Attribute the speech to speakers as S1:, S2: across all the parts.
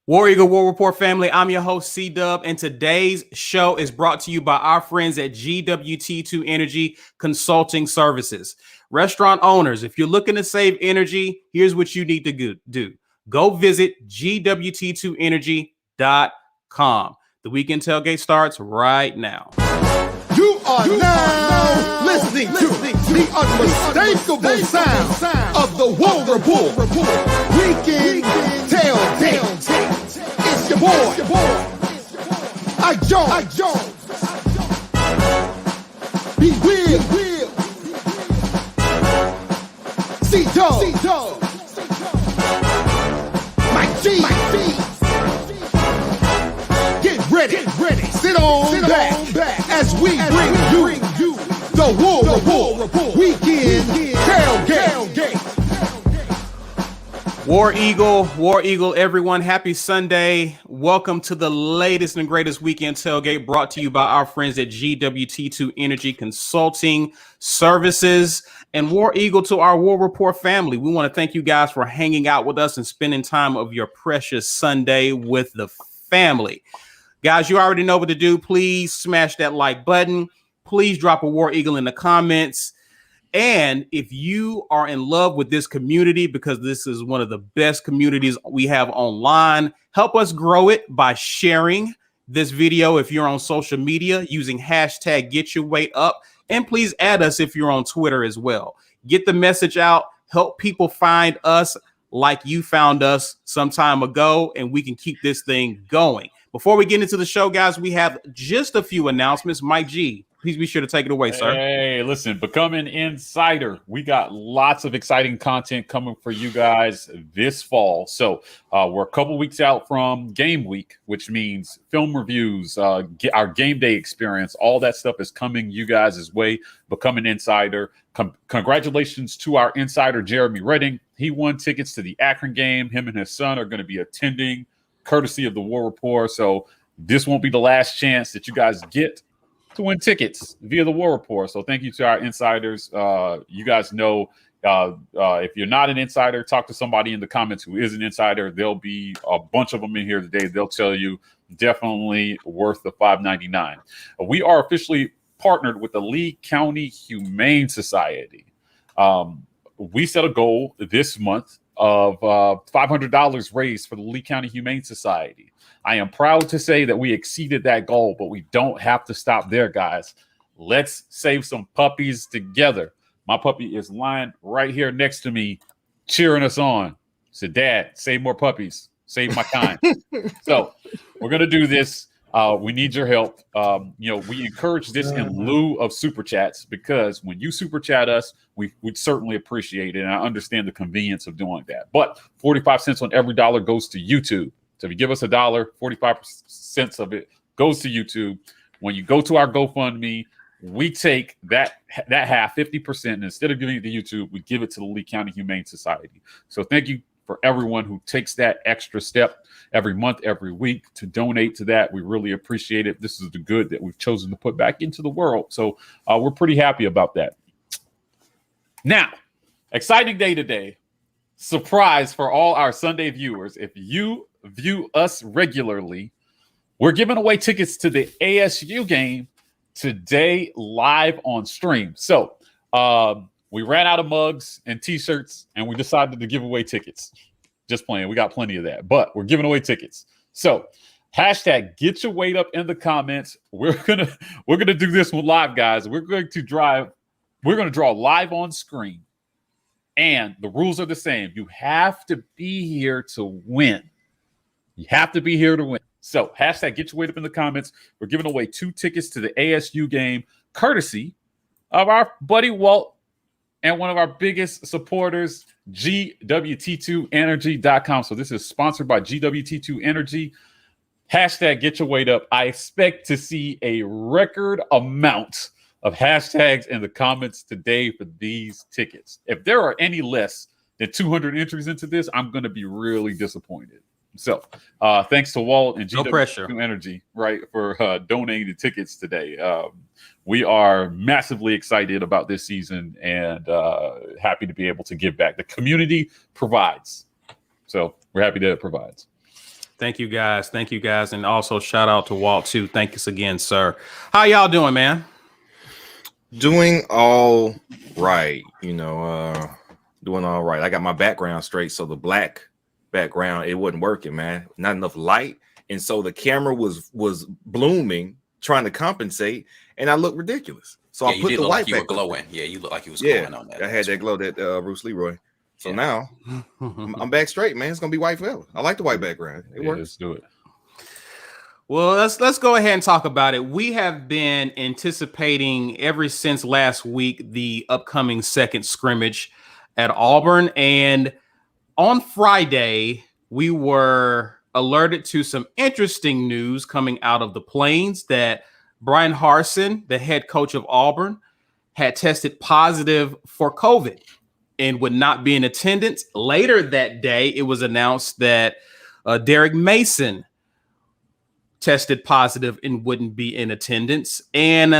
S1: War Eagle War Report family, I'm your host C-Dub, and today's show is brought to you by our friends at GWT2 Energy Consulting Services. Restaurant owners, if you're looking to save energy, here's what you need to do. Go visit GWT2Energy.com. The weekend tailgate starts right now.
S2: You are now listening to the unmistakable sound of the War Report. Weekend Tailgate. It's your boy, Ike Jones. Be real. C-Dub. Mike G. Get ready. Sit on back as we bring you the War Report. Weekend Tailgate.
S1: War Eagle, everyone, happy Sunday. Welcome to the latest and greatest weekend tailgate brought to you by our friends at GWT2 Energy Consulting Services. And War Eagle, to our War Report family, we want to thank you guys for hanging out with us and spending time of your precious Sunday with the family. Guys, you already know what to do. Please smash that like button. Please drop a War Eagle in the comments. And if you are in love with this community, because this is one of the best communities we have online, help us grow it by sharing this video if you're on social media using hashtag #GetYourWeightUp. And please add us if you're on Twitter as well. Get the message out. Help people find us like you found us some time ago, and we can keep this thing going. Before we get into the show, guys, we have just a few announcements. Mike G, please be sure to take it away, sir.
S3: Hey, listen, becoming insider. We got lots of exciting content coming for you guys this fall. So we're a couple weeks out from game week, which means film reviews, our game day experience, all that stuff is coming you guys' way. Become an insider. Congratulations to our insider, Jeremy Redding. He won tickets to the Akron game. Him and his son are going to be attending, courtesy of the War Report. So this won't be the last chance that you guys get to win tickets via the War Report. So thank you to our insiders. You guys know, if you're not an insider, talk to somebody in the comments who is an insider. There'll be a bunch of them in here today. They'll tell you definitely worth the $5.99. We are officially partnered with the Lee County Humane Society. We set a goal this month of $500 raised for the Lee County Humane Society. I am proud to say that we exceeded that goal, but we don't have to stop there, guys. Let's save some puppies together. My puppy is lying right here next to me, cheering us on. Said, Dad, save more puppies. Save my kind. So we're going to do this. We need your help. We encourage this in lieu of super chats, because when you super chat us, we'd certainly appreciate it. And I understand the convenience of doing that. But 45 cents on every dollar goes to YouTube. So if you give us $1, 45 cents of it goes to YouTube. When you go to our GoFundMe, we take that half, 50%, and instead of giving it to YouTube, we give it to the Lee County Humane Society. So thank you for everyone who takes that extra step every month, every week to donate to that. We really appreciate it. This is the good that we've chosen to put back into the world. So we're pretty happy about that. Now, exciting day today. Surprise for all our Sunday viewers. If you view us regularly, we're giving away tickets to the ASU game today live on stream. So we ran out of mugs and t-shirts, and we decided to give away tickets. Just playing. We got plenty of that, but we're giving away tickets. So hashtag get your weight up in the comments. We're gonna do this one live, guys. We're going to draw live on screen. And the rules are the same. You have to be here to win. You have to be here to win. So hashtag get your weight up in the comments. We're giving away 2 tickets to the ASU game, courtesy of our buddy Walt and one of our biggest supporters, GWT2Energy.com. So this is sponsored by GWT2 Energy. Hashtag get your weight up. I expect to see a record amount of hashtags in the comments today for these tickets. If there are any less than 200 entries into this, I'm going to be really disappointed. So thanks to Walt and GW2 Energy, right, for donating the tickets today. We are massively excited about this season and happy to be able to give back. The community provides. So we're happy that it provides.
S1: Thank you guys. Thank you guys. And also shout out to Walt too. Thank you again, sir. How y'all doing, man?
S4: Doing all right. Doing all right. I got my background straight. So the black background, it wasn't working, man. Not enough light. And so the camera was blooming, trying to compensate, and I looked ridiculous. So I put the white back.
S5: You were glowing. Yeah, you look like you was glowing on that.
S4: I had that glow that Bruce Leroy. So now I'm back straight, man. It's gonna be white forever. I like the white background. It works.
S3: Let's do it.
S1: Well, let's go ahead and talk about it. We have been anticipating ever since last week the upcoming second scrimmage at Auburn, and on Friday we were alerted to some interesting news coming out of the Plains that Brian Harsin, the head coach of Auburn, had tested positive for COVID and would not be in attendance. Later that day, it was announced that Derek Mason tested positive and wouldn't be in attendance. And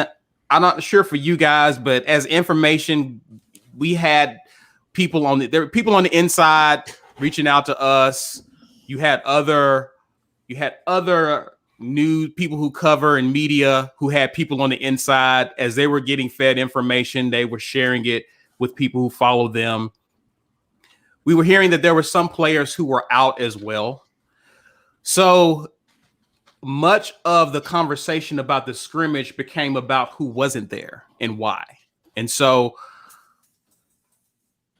S1: I'm not sure for you guys, but as information, we had there were people on the inside reaching out to us. You had other news people who cover in media who had people on the inside. As they were getting fed information, they were sharing it with people who follow them. We were hearing that there were some players who were out as well. So much of the conversation about the scrimmage became about who wasn't there and why. And so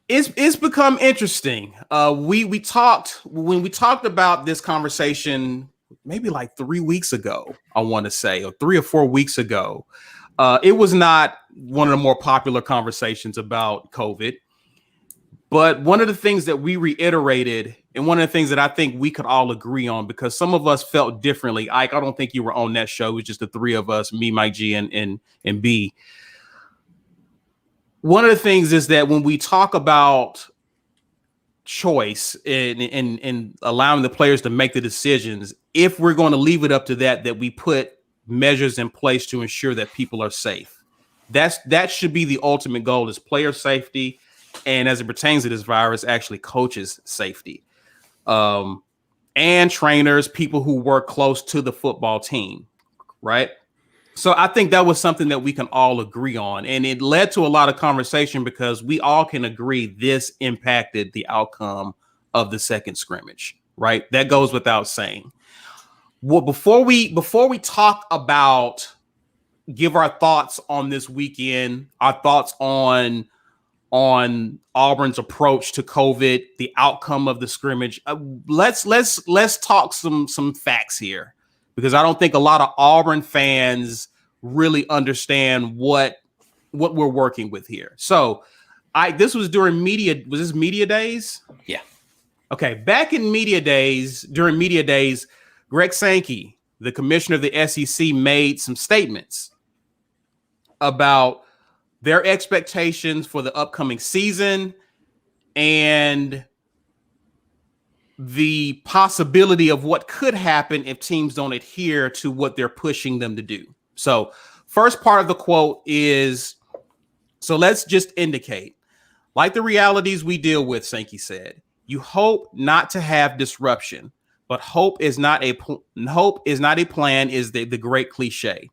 S1: it's become interesting. We talked about this conversation maybe like 3 weeks ago, I want to say, or 3 or 4 weeks ago. It was not one of the more popular conversations about COVID, but one of the things that we reiterated, and one of the things that I think we could all agree on, because some of us felt differently. Ike, I don't think you were on that show. It was just the three of us, me, Mike G, and B. One of the things is that when we talk about choice and allowing the players to make the decisions, if we're going to leave it up to that we put measures in place to ensure that people are safe. That should be the ultimate goal, is player safety, and as it pertains to this virus, actually coaches' safety, and trainers, people who work close to the football team, right? So I think that was something that we can all agree on, and it led to a lot of conversation because we all can agree this impacted the outcome of the second scrimmage, right? That goes without saying. Well, before we talk about, give our thoughts on this weekend, our thoughts on Auburn's approach to COVID, the outcome of the scrimmage, let's talk some facts here, because I don't think a lot of Auburn fans really understand what we're working with here. So this was during was this media days?
S5: Yeah.
S1: Okay. Back in during media days, Greg Sankey, the commissioner of the SEC, made some statements about their expectations for the upcoming season and the possibility of what could happen if teams don't adhere to what they're pushing them to do. So first part of the quote is, so let's just indicate, like the realities we deal with, Sankey said, you hope not to have disruption, but hope is not a plan is the great cliche.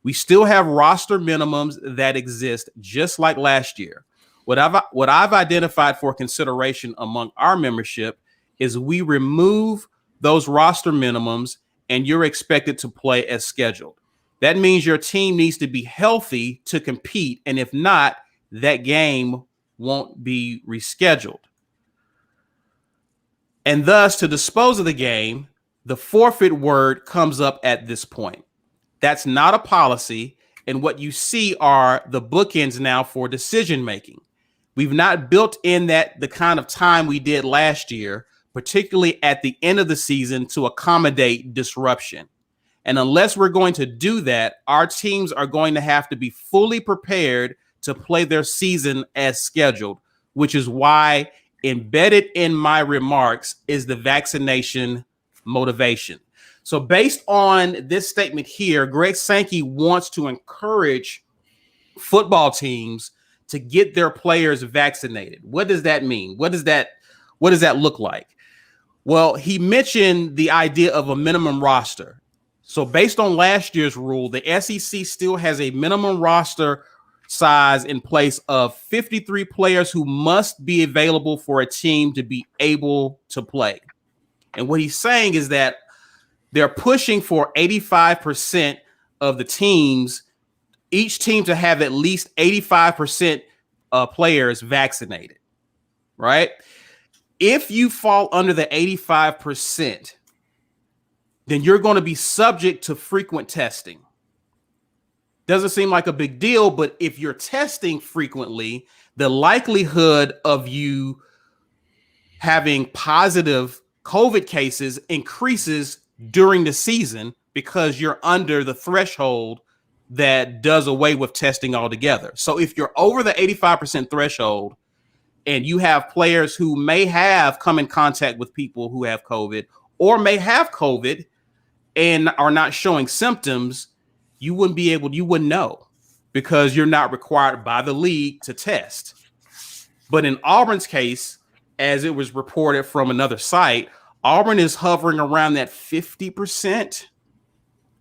S1: We still have roster minimums that exist just like last year. What I've identified for consideration among our membership is we remove those roster minimums and you're expected to play as scheduled. That means your team needs to be healthy to compete, and if not, that game won't be rescheduled. And thus, to dispose of the game, the forfeit word comes up at this point. That's not a policy, and what you see are the bookends now for decision making. We've not built in the kind of time we did last year, particularly at the end of the season, to accommodate disruption. And unless we're going to do that, our teams are going to have to be fully prepared to play their season as scheduled, which is why embedded in my remarks is the vaccination motivation. So based on this statement here, Greg Sankey wants to encourage football teams to get their players vaccinated. What does that mean? What does that look like? Well, he mentioned the idea of a minimum roster. So based on last year's rule, the SEC still has a minimum roster size in place of 53 players who must be available for a team to be able to play. And what he's saying is that they're pushing for 85% of the teams, each team to have at least 85% of players vaccinated, right? If you fall under the 85%, then you're going to be subject to frequent testing. Doesn't seem like a big deal, but if you're testing frequently, the likelihood of you having positive COVID cases increases during the season because you're under the threshold that does away with testing altogether. So if you're over the 85% threshold and you have players who may have come in contact with people who have COVID or may have COVID and are not showing symptoms, you wouldn't know because you're not required by the league to test. But in Auburn's case, as it was reported from another site, Auburn is hovering around that 50%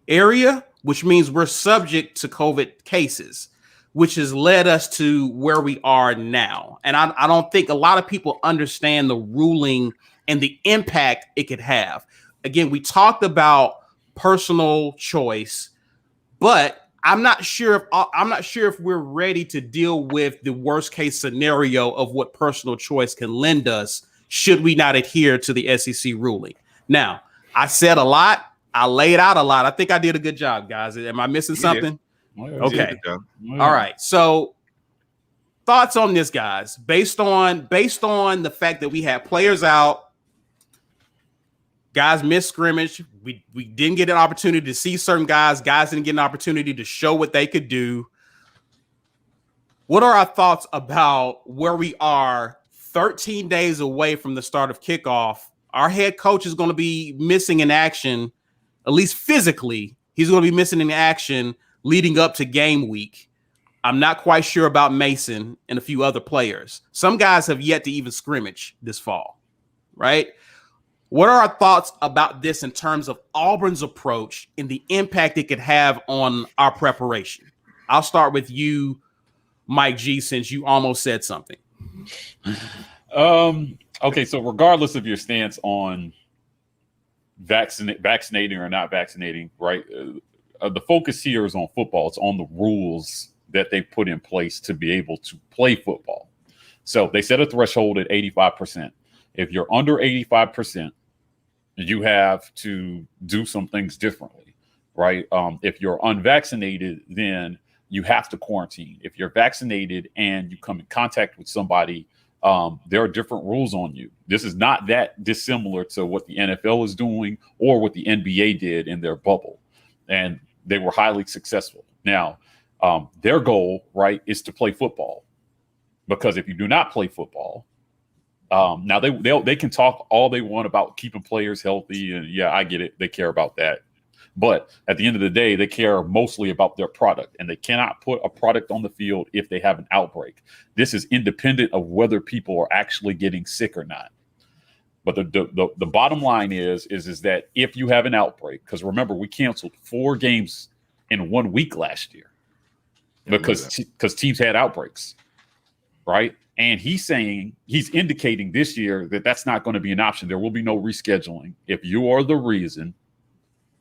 S1: area, which means we're subject to COVID cases, which has led us to where we are now. And I don't think a lot of people understand the ruling and the impact it could have. Again, we talked about personal choice, but I'm not sure if we're ready to deal with the worst case scenario of what personal choice can lend us should we not adhere to the SEC ruling. Now, I said a lot. I laid out a lot. I think I did a good job, guys. Am I missing something? Okay. All right. So thoughts on this, guys, based on the fact that we had players out, guys missed scrimmage. We didn't get an opportunity to see certain guys. Guys didn't get an opportunity to show what they could do. What are our thoughts about where we are 13 days away from the start of kickoff? Our head coach is going to be missing in action, at least physically. He's going to be missing in action leading up to game week. I'm not quite sure about Mason and a few other players. Some guys have yet to even scrimmage this fall, right? What are our thoughts about this in terms of Auburn's approach and the impact it could have on our preparation? I'll start with you, Mike G, since you almost said something.
S3: Okay, so regardless of your stance on vaccinating or not vaccinating, right? The focus here is on football. It's on the rules that they put in place to be able to play football. So they set a threshold at 85%. If you're under 85%, you have to do some things differently, right? If you're unvaccinated, then you have to quarantine. If you're vaccinated and you come in contact with somebody, there are different rules on you. This is not that dissimilar to what the NFL is doing or what the NBA did in their bubble. And they were highly successful. Now, their goal, right, is to play football. Because if you do not play football, now they can talk all they want about keeping players healthy. And yeah, I get it. They care about that. But at the end of the day, they care mostly about their product, and they cannot put a product on the field if they have an outbreak. This is independent of whether people are actually getting sick or not. But the bottom line is that if you have an outbreak, because remember, we canceled 4 games in 1 week last year because teams had outbreaks, right? And he's indicating this year that that's not going to be an option. There will be no rescheduling. If you are the reason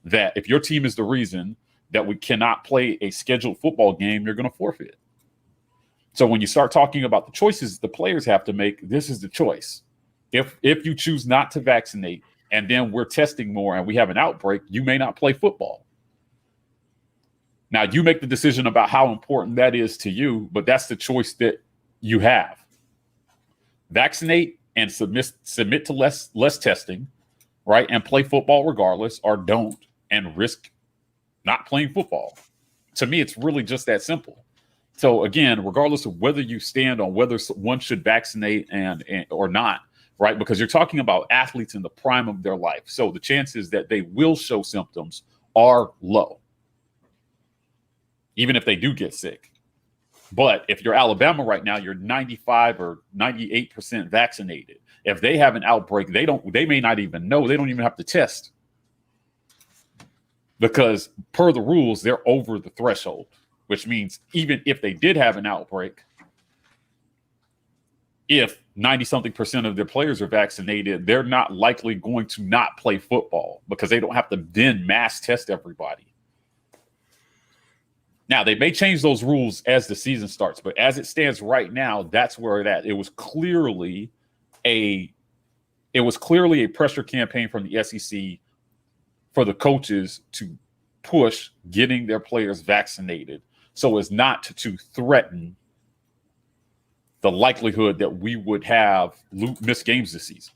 S3: that if your team is the reason that we cannot play a scheduled football game, you're going to forfeit. So when you start talking about the choices the players have to make, this is the choice. If you choose not to vaccinate and then we're testing more and we have an outbreak, you may not play football. Now, you make the decision about how important that is to you, but that's the choice that you have. Vaccinate and submit to less testing, right? And play football regardless, or don't and risk not playing football. To me, it's really just that simple. So again, regardless of whether you stand on whether one should vaccinate and or not, right? Because you're talking about athletes in the prime of their life. So the chances that they will show symptoms are low, even if they do get sick. But if you're Alabama right now, you're 95 or 98% vaccinated. If they have an outbreak, they may not even know. They don't even have to test. Because per the rules, they're over the threshold, which means even if they did have an outbreak, if 90-something% of their players are vaccinated, they're not likely going to not play football because they don't have to then mass test everybody. Now, they may change those rules as the season starts, but as it stands right now, that's where it's at. It was clearly a pressure campaign from the SEC for the coaches to push getting their players vaccinated so as not to threaten the likelihood that we would have missed games this season.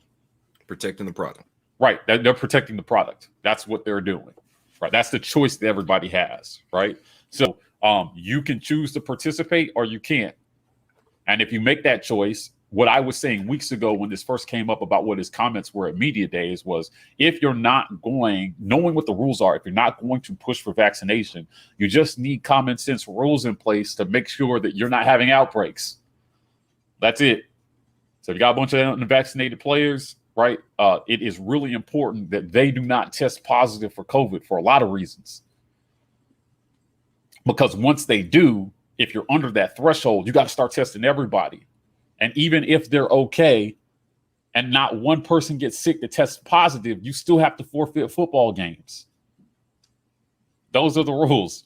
S4: Protecting the product.
S3: Right. They're protecting the product. That's what they're doing. Right. That's the choice that everybody has. Right. So you can choose to participate or you can't. And if you make that choice, what I was saying weeks ago when this first came up about what his comments were at media days was, if you're not knowing what the rules are, if you're not going to push for vaccination, you just need common sense rules in place to make sure that you're not having outbreaks. That's it. So if you got a bunch of unvaccinated players, right, it is really important that they do not test positive for COVID for a lot of reasons. Because once they do, if you're under that threshold, you got to start testing everybody. And even if they're okay and not one person gets sick that tests positive, you still have to forfeit football games. Those are the rules.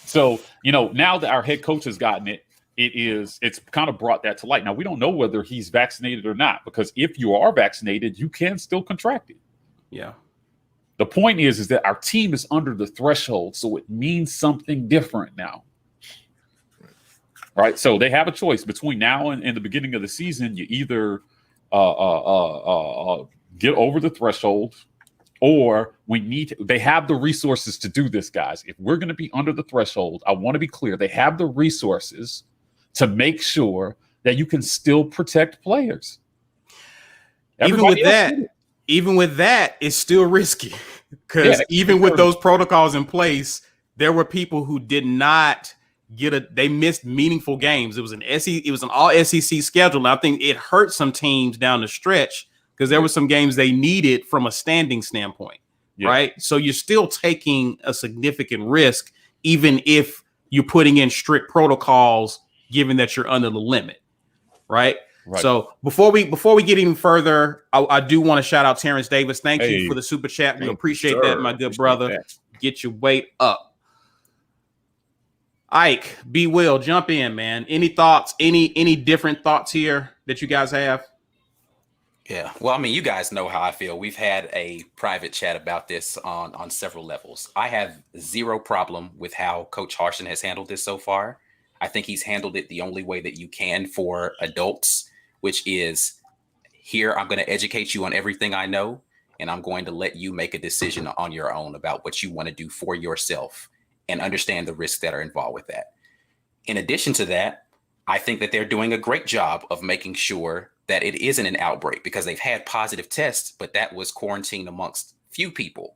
S3: So, now that our head coach has gotten it, it's kind of brought that to light. Now, we don't know whether he's vaccinated or not, because if you are vaccinated, you can still contract it.
S1: Yeah.
S3: The point is that our team is under the threshold, so it means something different now. Right? So they have a choice between now and the beginning of the season. You either get over the threshold, or they have the resources to do this, guys. If we're going to be under the threshold, I want to be clear, they have the resources to make sure that you can still protect players.
S1: Even with that, it's still risky, because even with those protocols in place, there were people who did not they missed meaningful games. It was an all SEC schedule. And I think it hurt some teams down the stretch because there were some games they needed from a standing standpoint, right? So you're still taking a significant risk, even if you're putting in strict protocols, given that you're under the limit, right? So before we get even further, I do want to shout out Terrence Davis. Thank you for the super chat. We appreciate that, my good brother. Get your weight up. Ike, B. Will, jump in, man. Any thoughts? Any different thoughts here that you guys have?
S5: Yeah. Well, I mean, you guys know how I feel. We've had a private chat about this on several levels. I have zero problem with how Coach Harsin has handled this so far. I think he's handled it the only way that you can for adults, which is, here, I'm going to educate you on everything I know, and I'm going to let you make a decision on your own about what you want to do for yourself and understand the risks that are involved with that. In addition to that, I think that they're doing a great job of making sure that it isn't an outbreak, because they've had positive tests, but that was quarantined amongst few people.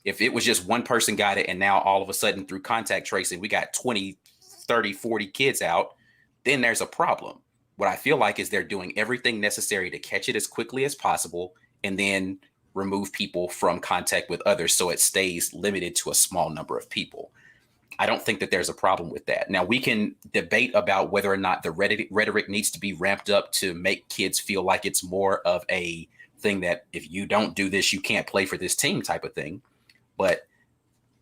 S5: If it was just one person got it and now all of a sudden through contact tracing, we got 20, 30, 40 kids out, then there's a problem. What I feel like is they're doing everything necessary to catch it as quickly as possible and then remove people from contact with others so it stays limited to a small number of people. I don't think that there's a problem with that. Now, we can debate about whether or not the rhetoric needs to be ramped up to make kids feel like it's more of a thing that if you don't do this, you can't play for this team type of thing. But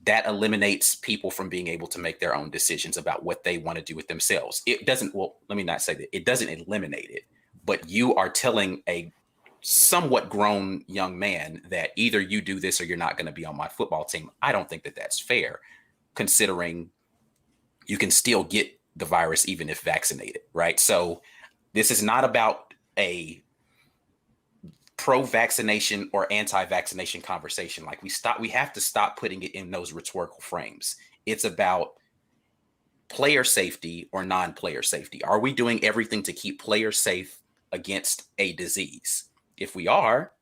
S5: that eliminates people from being able to make their own decisions about what they want to do with themselves. It doesn't, well, let me not say that. It doesn't eliminate it, but you are telling a somewhat grown young man that either you do this or you're not going to be on my football team. I don't think that that's fair, considering you can still get the virus even if vaccinated, right? So this is not about a pro-vaccination or anti-vaccination conversation. Like we have to stop putting it in those rhetorical frames. It's about player safety or non-player safety. Are we doing everything to keep players safe against a disease? If we are,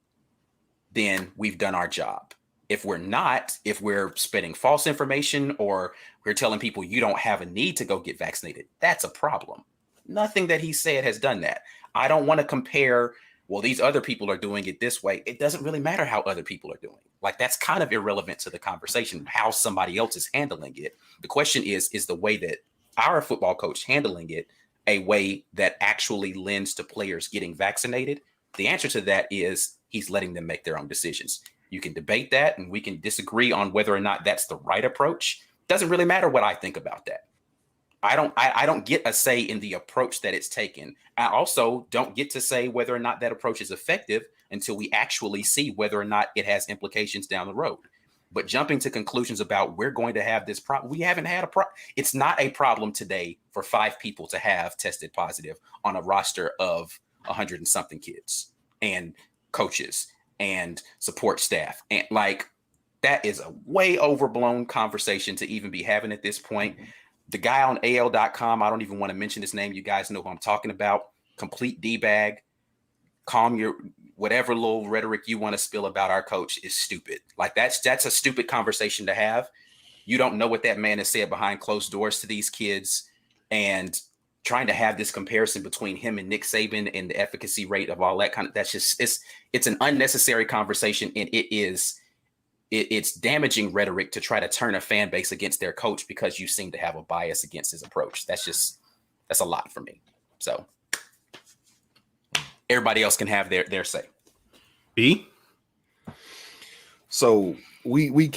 S5: then we've done our job. If we're not, if we're spreading false information or we're telling people you don't have a need to go get vaccinated, that's a problem. Nothing that he said has done that. I don't want to compare well, these other people are doing it this way. It doesn't really matter how other people are doing. Like, that's kind of irrelevant to the conversation, how somebody else is handling it. The question is the way that our football coach handling it a way that actually lends to players getting vaccinated? The answer to that is he's letting them make their own decisions. You can debate that, and we can disagree on whether or not that's the right approach. Doesn't really matter what I think about that. I don't get a say in the approach that it's taken. I also don't get to say whether or not that approach is effective until we actually see whether or not it has implications down the road. But jumping to conclusions about we're going to have this problem, we haven't had a problem. It's not a problem today for 5 people to have tested positive on a roster of 100 and something kids and coaches and support staff. And like, that is a way overblown conversation to even be having at this point. The guy on AL.com, I don't even want to mention his name. You guys know who I'm talking about. Complete D-bag. Calm your whatever little rhetoric you want to spill about our coach is stupid. Like, that's a stupid conversation to have. You don't know what that man has said behind closed doors to these kids, and trying to have this comparison between him and Nick Saban and the efficacy rate of all that kind of, that's just, it's an unnecessary conversation. And it's damaging rhetoric to try to turn a fan base against their coach because you seem to have a bias against his approach. That's a lot for me. So everybody else can have their say.
S1: B.
S4: So we're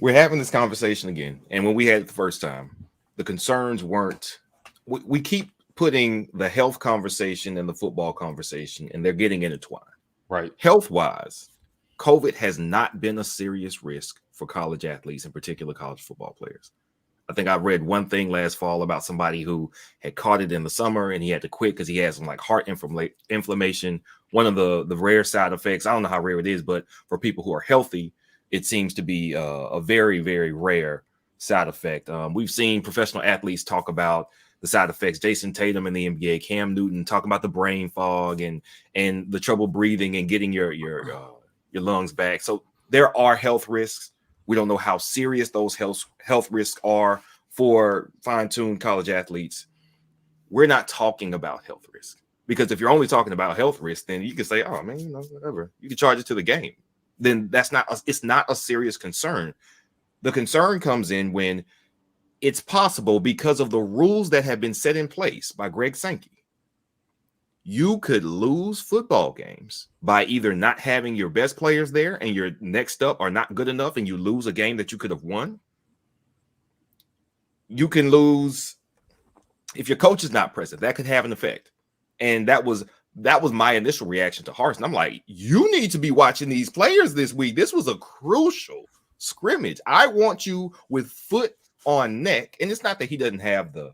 S4: having this conversation again. And when we had it the first time, the concerns weren't, we keep putting the health conversation and the football conversation, and they're getting intertwined.
S3: Right.
S4: Health-wise, COVID has not been a serious risk for college athletes, in particular college football players. I think I read one thing last fall about somebody who had caught it in the summer and he had to quit because he had some like heart inflammation. One of the rare side effects, I don't know how rare it is, but for people who are healthy, it seems to be a very, very rare side effect. We've seen professional athletes talk about the side effects. Jason Tatum in the NBA, Cam Newton talking about the brain fog and the trouble breathing and getting your lungs back. So there are health risks. We don't know how serious those health risks are for fine-tuned college athletes. We're not talking about health risk, because if you're only talking about health risk, then you can say, oh man, whatever. You can charge it to the game. Then it's not a serious concern. The concern comes in when it's possible, because of the rules that have been set in place by Greg Sankey, you could lose football games by either not having your best players there and your next up are not good enough and you lose a game that you could have won. You can lose if your coach is not present. That could have an effect. And that was my initial reaction to Harsin. I'm like, you need to be watching these players this week. This was a crucial scrimmage. I want you with foot on neck. And it's not that he doesn't have the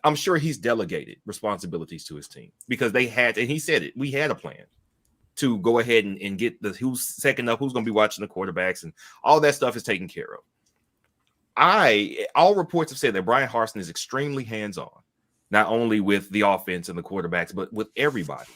S4: I'm sure he's delegated responsibilities to his team, because they had, and he said it, we had a plan to go ahead and get who's second up, who's going to be watching the quarterbacks, and all that stuff is taken care of. All reports have said that Brian Harsin is extremely hands-on, not only with the offense and the quarterbacks, but with everybody.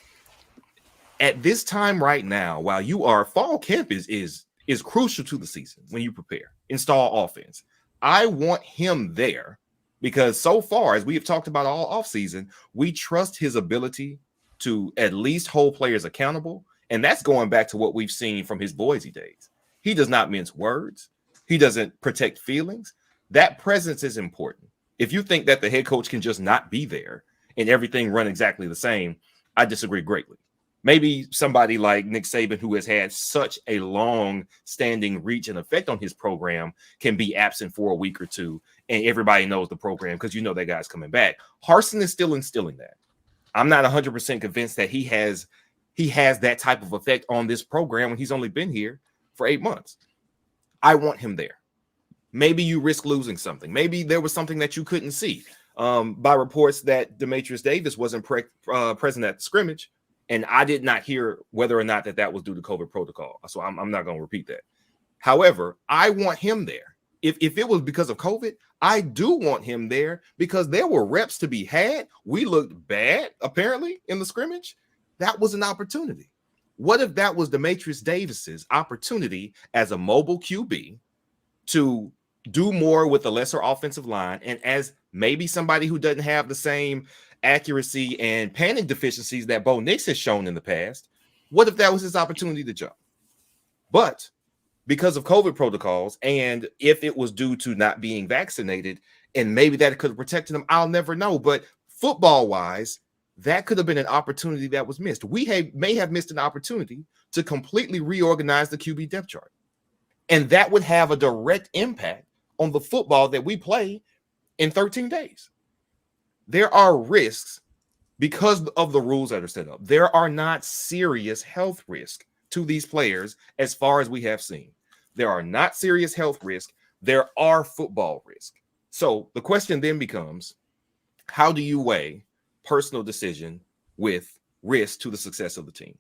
S4: At this time right now, while fall camp is crucial to the season when you prepare, install offense. I want him there, because so far, as we have talked about all offseason, we trust his ability to at least hold players accountable. And that's going back to what we've seen from his Boise days. He does not mince words. He doesn't protect feelings. That presence is important. If you think that the head coach can just not be there and everything run exactly the same, I disagree greatly. Maybe somebody like Nick Saban, who has had such a long-standing reach and effect on his program, can be absent for a week or two, and everybody knows the program because you know that guy's coming back. Harsin is still instilling that. I'm not 100% convinced that he has that type of effect on this program when he's only been here for 8 months. I want him there. Maybe you risk losing something. Maybe there was something that you couldn't see. By reports that Demetrius Davis wasn't present at the scrimmage, and I did not hear whether or not that was due to COVID protocol. So I'm not going to repeat that. However, I want him there. If it was because of COVID, I do want him there, because there were reps to be had. We looked bad, apparently, in the scrimmage. That was an opportunity. What if that was Demetrius Davis's opportunity as a mobile QB to do more with the lesser offensive line, and as maybe somebody who doesn't have the same accuracy and panning deficiencies that Bo Nix has shown in the past. What if that was his opportunity to jump? But because of COVID protocols, and if it was due to not being vaccinated, and maybe that could have protected him, I'll never know. But football-wise, that could have been an opportunity that was missed. We may have missed an opportunity to completely reorganize the QB depth chart. And that would have a direct impact on the football that we play in 13 days. There are risks because of the rules that are set up. There are not serious health risks to these players as far as we have seen. There are not serious health risks. There are football risks. So the question then becomes, how do you weigh personal decision with risk to the success of the team?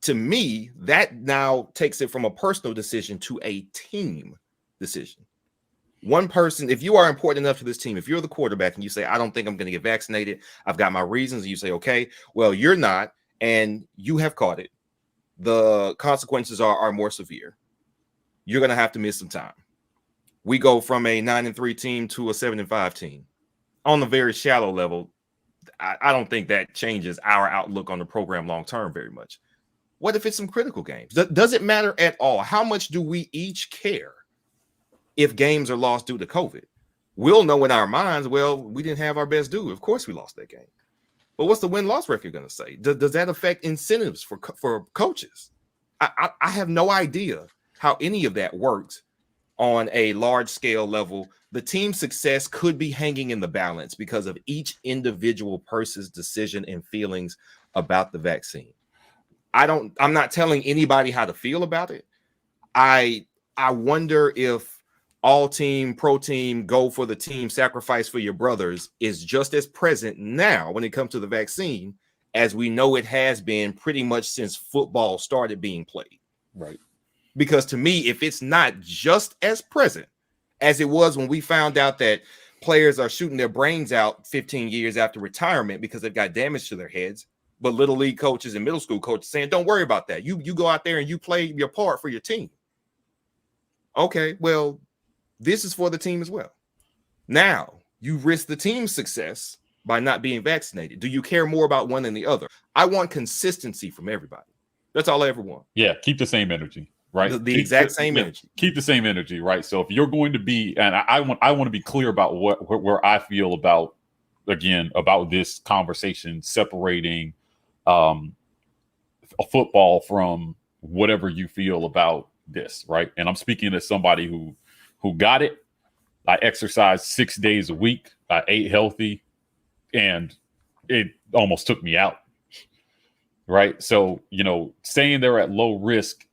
S4: To me, that now takes it from a personal decision to a team decision. One person, if you are important enough to this team, if you're the quarterback and you say, I don't think I'm going to get vaccinated, I've got my reasons, and you say, okay, well, you're not, and you have caught it. The consequences are more severe. You're going to have to miss some time. We go from a 9-3 team to a 7-5 team. On the very shallow level, I don't think that changes our outlook on the program long-term very much. What if it's some critical games? Does it matter at all? How much do we each care if games are lost due to COVID? We'll know in our minds, well, we didn't have our best due. Of course we lost that game. But what's the win-loss record going to say? Does that affect incentives for coaches? I have no idea how any of that works on a large-scale level. The team's success could be hanging in the balance because of each individual person's decision and feelings about the vaccine. I'm not telling anybody how to feel about it. I wonder if all team, pro team, go for the team, sacrifice for your brothers is just as present now when it comes to the vaccine as we know it has been pretty much since football started being played.
S3: Right.
S4: Because to me, if it's not just as present as it was when we found out that players are shooting their brains out 15 years after retirement because they've got damage to their heads, but little league coaches and middle school coaches saying, don't worry about that. You go out there and you play your part for your team. Okay, well, this is for the team as well. Now, you risk the team's success by not being vaccinated. Do you care more about one than the other? I want consistency from everybody. That's all I ever want.
S3: Yeah, keep the same energy, right?
S4: The exact same energy.
S3: Keep the same energy, right? So if you're going to be, and I want to be clear about where I feel about this conversation separating a football from whatever you feel about this, right? And I'm speaking as somebody who got it. I exercised 6 days a week. I ate healthy, and it almost took me out. Right. So, saying they're at low risk,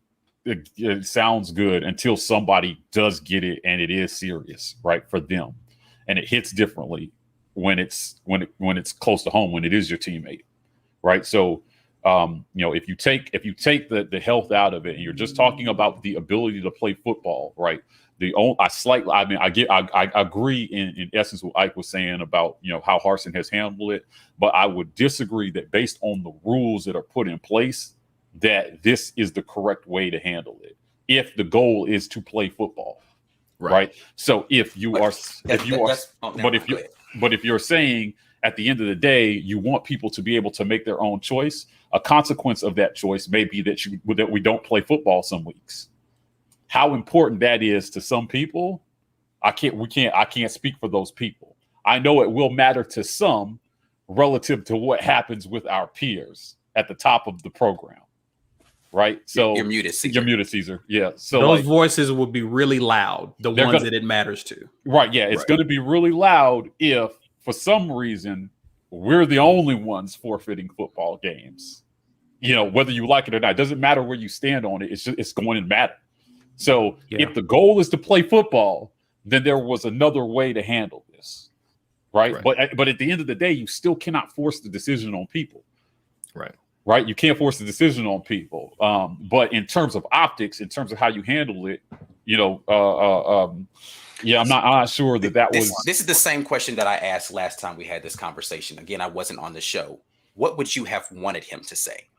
S3: it sounds good until somebody does get it and it is serious, right, for them. And it hits differently when it's close to home, when it is your teammate. Right. So, if you take the health out of it and you're just talking about the ability to play football, right? I agree in essence what Ike was saying about, how Harsin has handled it, but I would disagree that based on the rules that are put in place, that this is the correct way to handle it. If the goal is to play football, right? So if you're saying at the end of the day, you want people to be able to make their own choice, a consequence of that choice may be that we don't play football some weeks. How important that is to some people, I can't speak for those people. I know it will matter to some relative to what happens with our peers at the top of the program, right? So
S5: you're muted, Caesar.
S3: You're muted, Caesar. Yeah. So
S1: those voices will be really loud, the ones that it matters to.
S3: Right. Yeah. It's going to be really loud if for some reason we're the only ones forfeiting football games. Whether you like it or not, it doesn't matter where you stand on it. It's going to matter. So if the goal is to play football, then there was another way to handle this, right? But at the end of the day, you still cannot force the decision on people, right? You can't force the decision on people. But in terms of optics, in terms of how you handle it, I'm not sure that was.
S5: This is the same question that I asked last time we had this conversation. Again, I wasn't on the show. What would you have wanted him to say?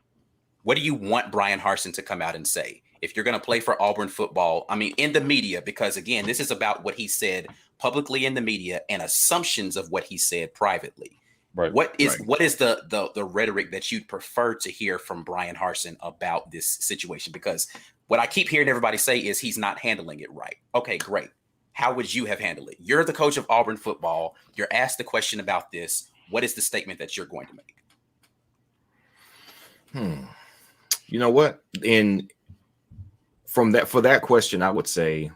S5: What do you want Bryan Harsin to come out and say? If you're going to play for Auburn football, in the media, because again, this is about what he said publicly in the media and assumptions of what he said privately.
S3: Right.
S5: What is the rhetoric that you'd prefer to hear from Brian Harsin about this situation? Because what I keep hearing everybody say is he's not handling it right. Okay, great. How would you have handled it? You're the coach of Auburn football. You're asked the question about this. What is the statement that you're going to make?
S4: You know what? For that question, I would say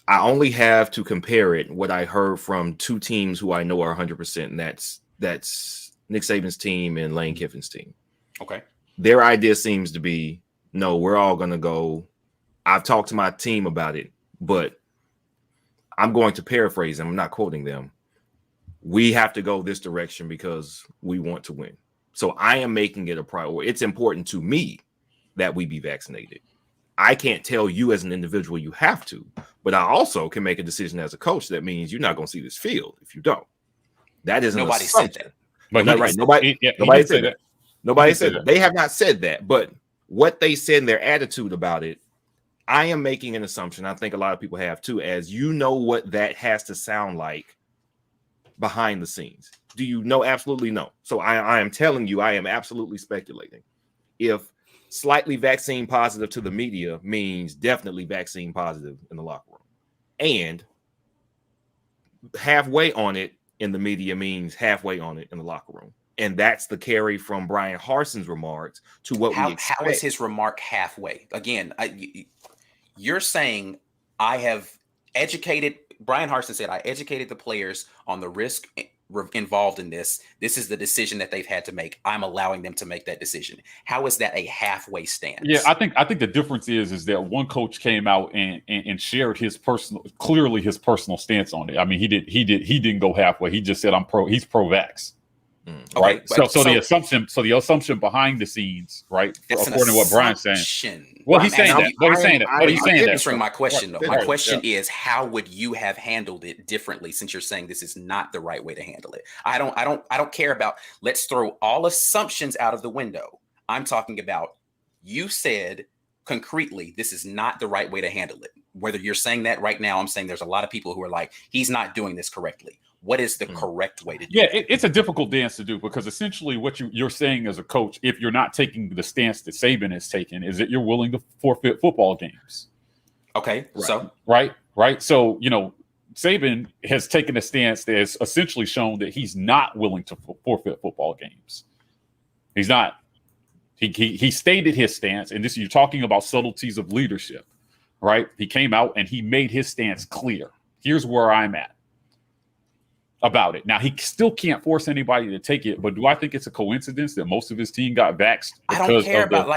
S4: I only have to compare it what I heard from two teams who I know are 100%, and that's Nick Saban's team and Lane Kiffin's team.
S5: Okay.
S4: Their idea seems to be, no, we're all going to go. I've talked to my team about it, but I'm going to paraphrase them. I'm not quoting them. We have to go this direction because we want to win. So I am making it a priority. It's important to me that we be vaccinated. I can't tell you as an individual you have to, but I also can make a decision as a coach that means you're not going to see this field if you don't. That isn't
S5: nobody said that.
S4: But right. Nobody said that. Nobody said that. They have not said that. But what they said, their attitude about it, I am making an assumption. I think a lot of people have too, as you know what that has to sound like behind the scenes. Do you know? Absolutely no. So I am telling you, I am absolutely speculating. If slightly vaccine positive to the media means definitely vaccine positive in the locker room, and halfway on it in the media means halfway on it in the locker room. And that's the carry from Brian Harsin's remarks to what we expect.
S5: How is his remark halfway? Again, you're saying I have educated, Brian Harsin said, I educated the players on the risk involved in this. This is the decision that they've had to make. I'm allowing them to make that decision. How is that a halfway stance?
S3: Yeah, I think the difference is that one coach came out and shared his personal stance on it. I mean, he didn't go halfway. He just said he's pro-vax. Right.
S5: Okay,
S3: so the assumption behind the scenes, right? According to what Brian's saying. Well, he's saying that.
S5: You're answering my question though. My question is, how would you have handled it differently, since you're saying this is not the right way to handle it? I don't care about, let's throw all assumptions out of the window. I'm talking about, you said concretely, this is not the right way to handle it. Whether you're saying that right now, I'm saying there's a lot of people who are like, he's not doing this correctly. What is the correct way to do it?
S3: It's a difficult dance to do, because essentially what you're saying as a coach, if you're not taking the stance that Saban has taken, is that you're willing to forfeit football games.
S5: Okay, right. So
S3: right. So, Saban has taken a stance that has essentially shown that he's not willing to forfeit football games. He's not. He stated his stance, and you're talking about subtleties of leadership, right? He came out and he made his stance clear. Here's where I'm at about it. Now, he still can't force anybody to take it, but do I think it's a coincidence that most of his team got vaxxed?
S5: I don't care about,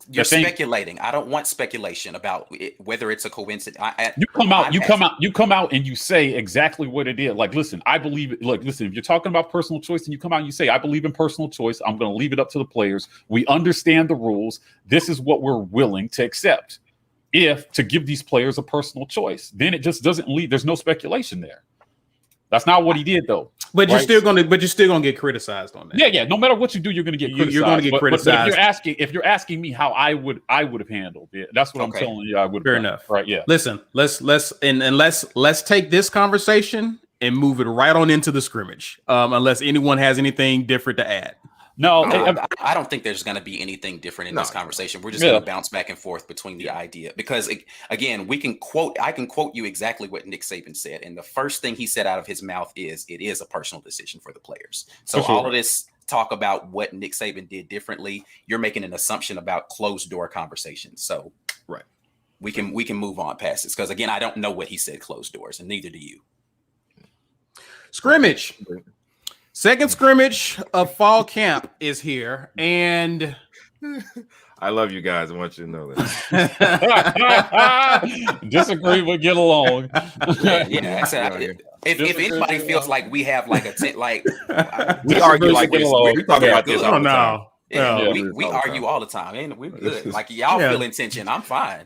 S5: you're speculating. I don't want speculation about whether it's a coincidence.
S3: You come out and you say exactly what it is. Like, listen, I believe it. Look, listen, if you're talking about personal choice and you come out and you say, I believe in personal choice, I'm going to leave it up to the players. We understand the rules. This is what we're willing to accept. If to give these players a personal choice, then it just doesn't lead. There's no speculation there. That's not what he did, though.
S1: But you're still gonna get criticized on that.
S3: Yeah. No matter what you do, you're gonna get criticized.
S1: You're gonna get criticized.
S3: But if you're asking me how I would have handled it, that's what I'm telling you. I would.
S1: Fair enough.
S3: Right? Yeah.
S1: Listen, let's take this conversation and move it right on into the scrimmage. Unless anyone has anything different to add.
S5: No, I don't think there's going to be anything different in this conversation. We're just going to bounce back and forth between the idea, because again, I can quote you exactly what Nick Saban said. And the first thing he said out of his mouth is, it is a personal decision for the players. So all of this talk about what Nick Saban did differently, you're making an assumption about closed door conversations. So
S4: right.
S5: We can move on past this, because again, I don't know what he said closed doors, and neither do you.
S1: Scrimmage. Second scrimmage of fall camp is here, and
S4: I love you guys. I want you to know that.
S3: Disagree, but get along.
S5: If anybody feels like we have like a
S4: we argue like this. We talk about this all the time.
S5: Yeah, we argue all the time, and we're good. Like, y'all feel intention, I'm fine.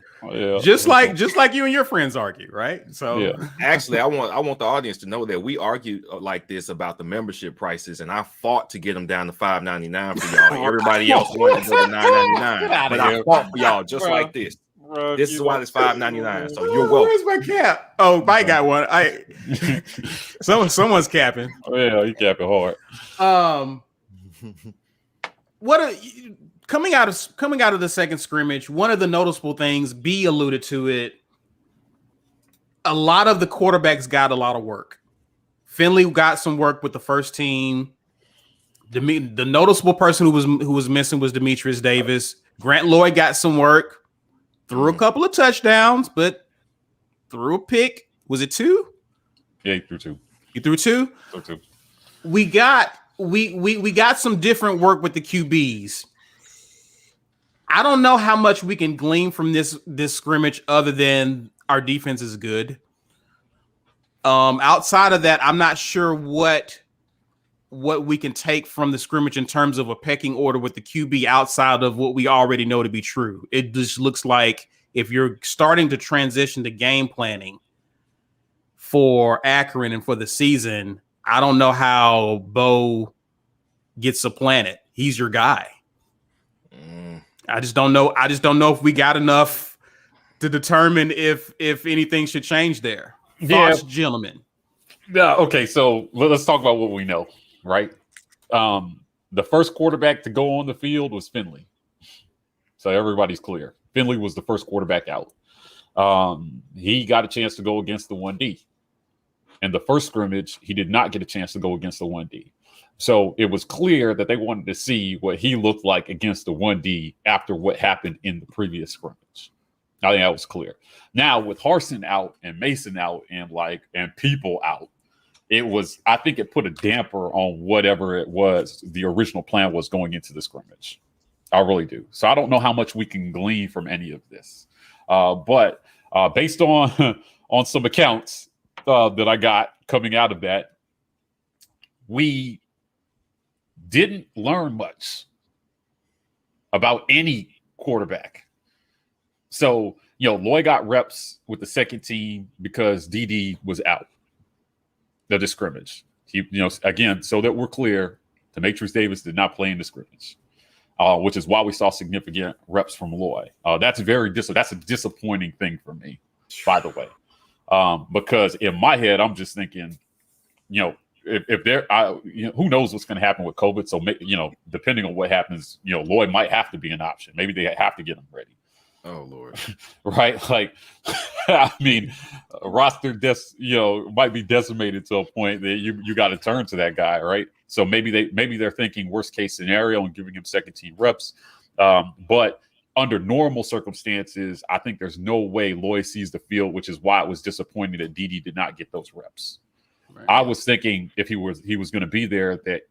S1: Just like you and your friends argue, right? So
S4: actually, I want the audience to know that we argue like this about the membership prices, and I fought to get them down to $5.99 for y'all. Everybody else wanted to go to $9.99, but I fought for y'all just like this.
S3: bro.
S4: This is why it's $5.99. So you're
S1: Oh,
S4: welcome.
S1: where's my cap? Oh, Mike got one. Someone's capping.
S3: Oh, yeah, you capping hard.
S1: Coming out of the second scrimmage, one of the noticeable things, B alluded to it, a lot of the quarterbacks got a lot of work. Finley got some work with the first team. The noticeable person who was missing was Demetrius Davis. Grant Lloyd got some work, threw a couple of touchdowns, but threw a pick. Was it 2?
S3: Yeah, he threw 2.
S1: You threw 2?
S3: Threw 2.
S1: We got some different work with the QBs. I don't know how much we can glean from this scrimmage other than our defense is good. Outside of that, I'm not sure what we can take from the scrimmage in terms of a pecking order with the QB outside of what we already know to be true. It just looks like if you're starting to transition to game planning for Akron and for the season, I don't know how Bo gets supplanted. He's your guy. I just don't know. I just don't know if we got enough to determine if anything should change there. Thoughts, gentlemen?
S3: Yeah. Okay. So let's talk about what we know, right? The first quarterback to go on the field was Finley. So everybody's clear. Finley was the first quarterback out. He got a chance to go against the 1D. In the first scrimmage, he did not get a chance to go against the 1D. So it was clear that they wanted to see what he looked like against the 1D after what happened in the previous scrimmage. I think that was clear. Now with Harsin out and Mason out and people out, I think it put a damper on whatever it was the original plan was going into the scrimmage. I really do. So I don't know how much we can glean from any of this. But based on some accounts that I got coming out of that, we didn't learn much about any quarterback. So, Lloyd got reps with the second team because DD was out of the scrimmage. Again, so that we're clear, Demetrius Davis did not play in the scrimmage, which is why we saw significant reps from Lloyd. That's a disappointing thing for me, by the way, because in my head, I'm just thinking, if there, who knows what's going to happen with COVID? So, depending on what happens, Lloyd might have to be an option. Maybe they have to get him ready.
S4: Oh Lord!
S3: Right? Like, I mean, a roster might be decimated to a point that you got to turn to that guy, right? So maybe they're thinking worst case scenario and giving him second team reps. But under normal circumstances, I think there's no way Lloyd sees the field, which is why it was disappointing that DD did not get those reps. Right. I was thinking if he was going to be there, that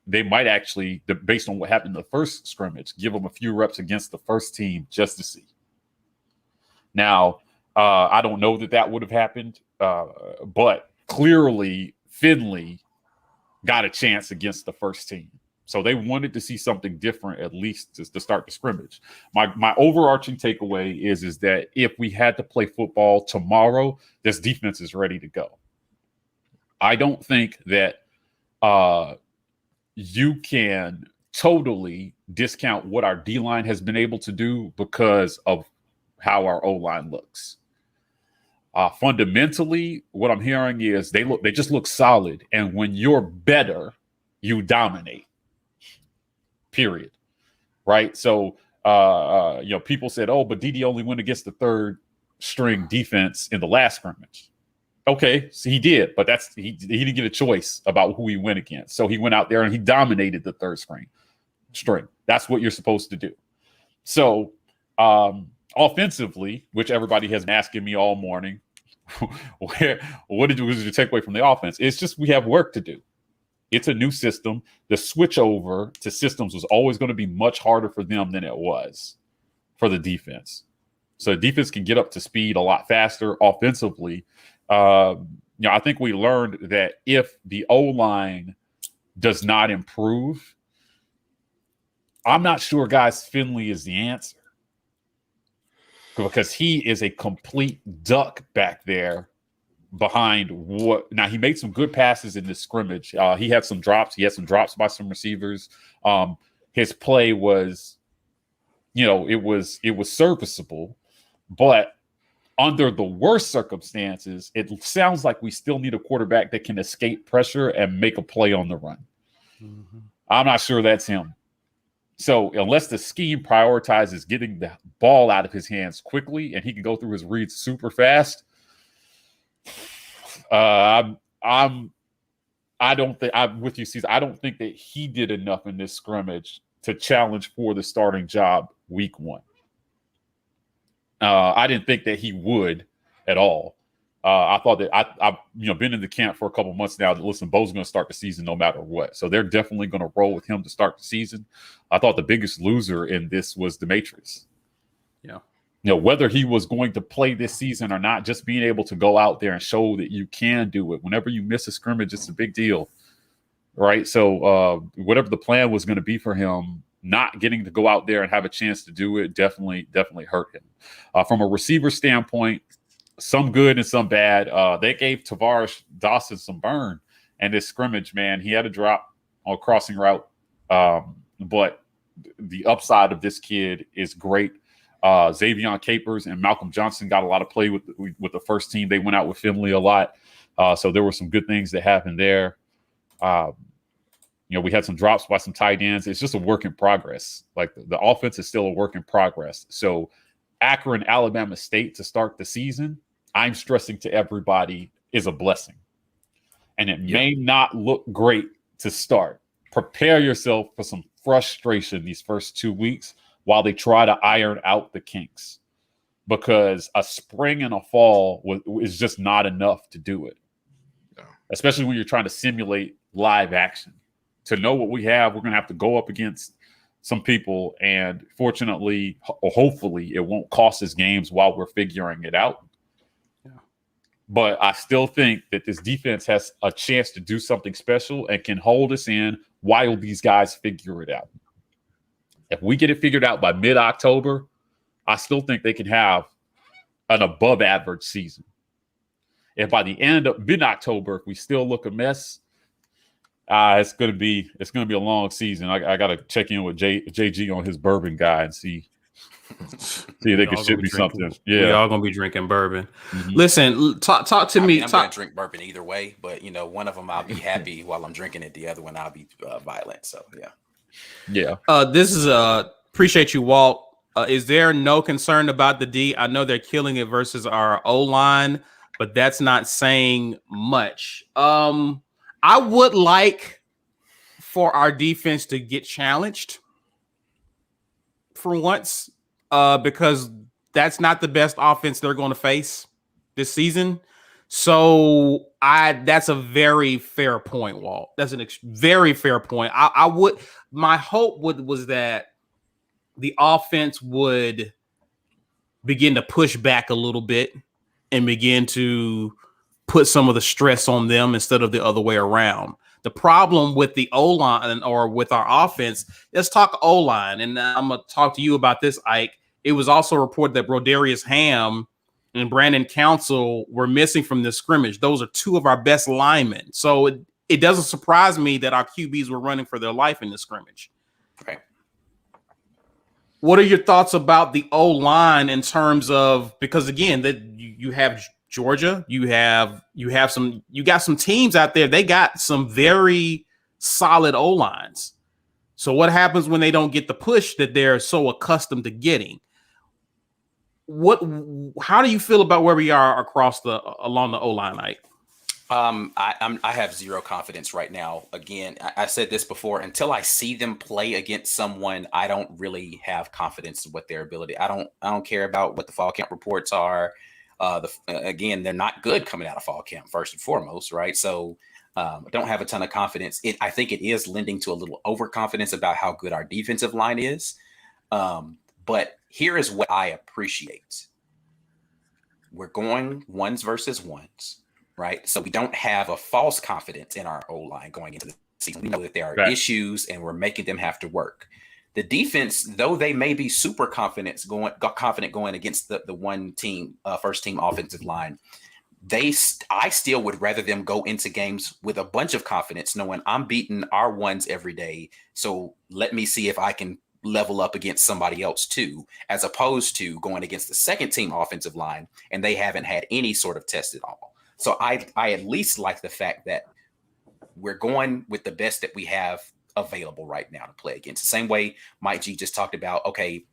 S3: they might actually, based on what happened in the first scrimmage, give him a few reps against the first team just to see. Now, I don't know that would have happened, but clearly Finley got a chance against the first team. So they wanted to see something different, at least to start the scrimmage. My overarching takeaway is that if we had to play football tomorrow, this defense is ready to go. I don't think that you can totally discount what our D-line has been able to do because of how our O-line looks. Fundamentally, what I'm hearing is they just look solid. And when you're better, you dominate. Period. Right? So, people said, oh, but DD only went against the third string defense in the last scrimmage. Okay, so he did, but he didn't get a choice about who he went against. So he went out there and he dominated the third string. That's what you're supposed to do. So, offensively, which everybody has been asking me all morning, what was your takeaway from the offense? It's just we have work to do. It's a new system. The switch over to systems was always going to be much harder for them than it was for the defense. So the defense can get up to speed a lot faster offensively. I think we learned that if the O-line does not improve, I'm not sure, guys, Finley is the answer. Because he is a complete duck back there behind what. Now, he made some good passes in this scrimmage. He had some drops. He had some drops by some receivers. His play was, it was serviceable. But under the worst circumstances, it sounds like we still need a quarterback that can escape pressure and make a play on the run. Mm-hmm. I'm not sure that's him. So unless the scheme prioritizes getting the ball out of his hands quickly and he can go through his reads super fast, I'm with you, Cesar. I don't think that he did enough in this scrimmage to challenge for the starting job week 1. I didn't think that he would at all. I thought that I've been in the camp for a couple months now. That listen, Bo's going to start the season no matter what, so they're definitely going to roll with him to start the season. I thought the biggest loser in this was Demetrius.
S1: Yeah,
S3: whether he was going to play this season or not, just being able to go out there and show that you can do it. Whenever you miss a scrimmage, it's a big deal, right? So whatever the plan was going to be for him, not getting to go out there and have a chance to do it definitely hurt him. From a receiver standpoint, some good and some bad. They gave Tavares Dawson some burn in this scrimmage, man. He had a drop on a crossing route, but the upside of this kid is great. Xavion Capers and Malcolm Johnson got a lot of play with the first team. They went out with Finley a lot, so there were some good things that happened there. We had some drops by some tight ends. It's just a work in progress. Like the offense is still a work in progress. So Akron, Alabama State to start the season, I'm stressing to everybody, is a blessing. And it may not look great to start. Prepare yourself for some frustration these first 2 weeks while they try to iron out the kinks, because a spring and a fall is just not enough to do it. No. Especially when you're trying to simulate live action. To know what we have, we're going to have to go up against some people, and fortunately, or hopefully, it won't cost us games while we're figuring it out. Yeah. But I still think that this defense has a chance to do something special and can hold us in while these guys figure it out. If we get it figured out by mid-October, I still think they can have an above-average season. If by the end of mid-October, if we still look a mess, it's gonna be a long season. I gotta check in with JG on his bourbon guy and see if they can ship me something. Yeah,
S1: we all gonna be drinking bourbon. Mm-hmm. Listen, talk to me.
S5: I'm gonna drink bourbon either way, but one of them I'll be happy while I'm drinking it. The other one I'll be violent. So
S3: yeah.
S1: This is appreciate you, Walt. Is there no concern about the D? I know they're killing it versus our O line, but that's not saying much. I would like for our defense to get challenged for once, because that's not the best offense they're going to face this season. So that's a very fair point, Walt. That's a very fair point. My hope was that the offense would begin to push back a little bit and begin to put some of the stress on them instead of the other way around. The problem with the O-line or with our offense, let's talk O-line. And I'm going to talk to you about this, Ike. It was also reported that Brodarius Ham and Brandon Council were missing from this scrimmage. Those are two of our best linemen. So it doesn't surprise me that our QBs were running for their life in this scrimmage.
S5: Okay.
S1: What are your thoughts about the O-line in terms of, because again, that you have Georgia, you got some teams out there. They got some very solid O-lines. So what happens when they don't get the push that they're so accustomed to getting? How do you feel about where we are along the O-line, Ike?
S5: I have zero confidence right now. Again, I said this before. Until I see them play against someone, I don't really have confidence in what their ability. I don't care about what the fall camp reports are. Again, they're not good coming out of fall camp, first and foremost, right? So I don't have a ton of confidence. I think it is lending to a little overconfidence about how good our defensive line is. But here is what I appreciate. We're going ones versus ones, right? So we don't have a false confidence in our O-line going into the season. We know that there are issues and we're making them have to work. The defense, though they may be super confident going against the one team, first team offensive line, I still would rather them go into games with a bunch of confidence, knowing I'm beating our ones every day. So let me see if I can level up against somebody else too, as opposed to going against the second team offensive line and they haven't had any sort of test at all. So I at least like the fact that we're going with the best that we have available right now to play against. The same way Mike G just talked about, okay,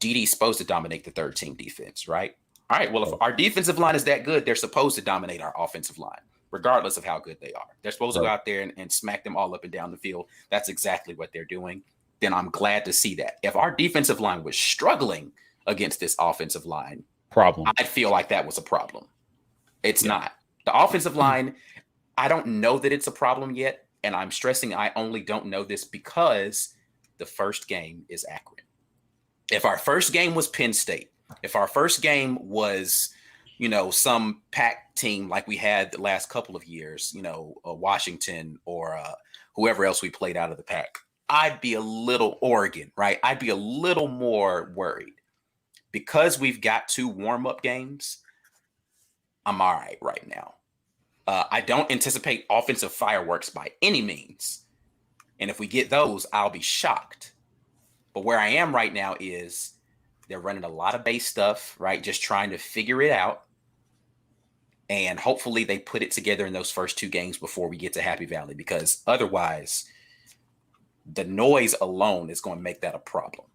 S5: DD's supposed to dominate the third team defense, right? All right, well, if our defensive line is that good, they're supposed to dominate our offensive line, regardless of how good they are. They're supposed to go out there and smack them all up and down the field. That's exactly what they're doing. Then I'm glad to see that. If our defensive line was struggling against this offensive line, I'd feel like that was a problem. It's not. The offensive line, I don't know that it's a problem yet. And I'm stressing I only don't know this because the first game is Akron. If our first game was Penn State, if our first game was, some Pac team like we had the last couple of years, Washington or whoever else we played out of the Pac, I'd be a little Oregon, right? I'd be a little more worried. Because we've got 2 warm-up games, I'm all right now. I don't anticipate offensive fireworks by any means. And if we get those, I'll be shocked. But where I am right now is they're running a lot of base stuff, right? Just trying to figure it out. And hopefully they put it together in those first 2 games before we get to Happy Valley, because otherwise the noise alone is going to make that a problem.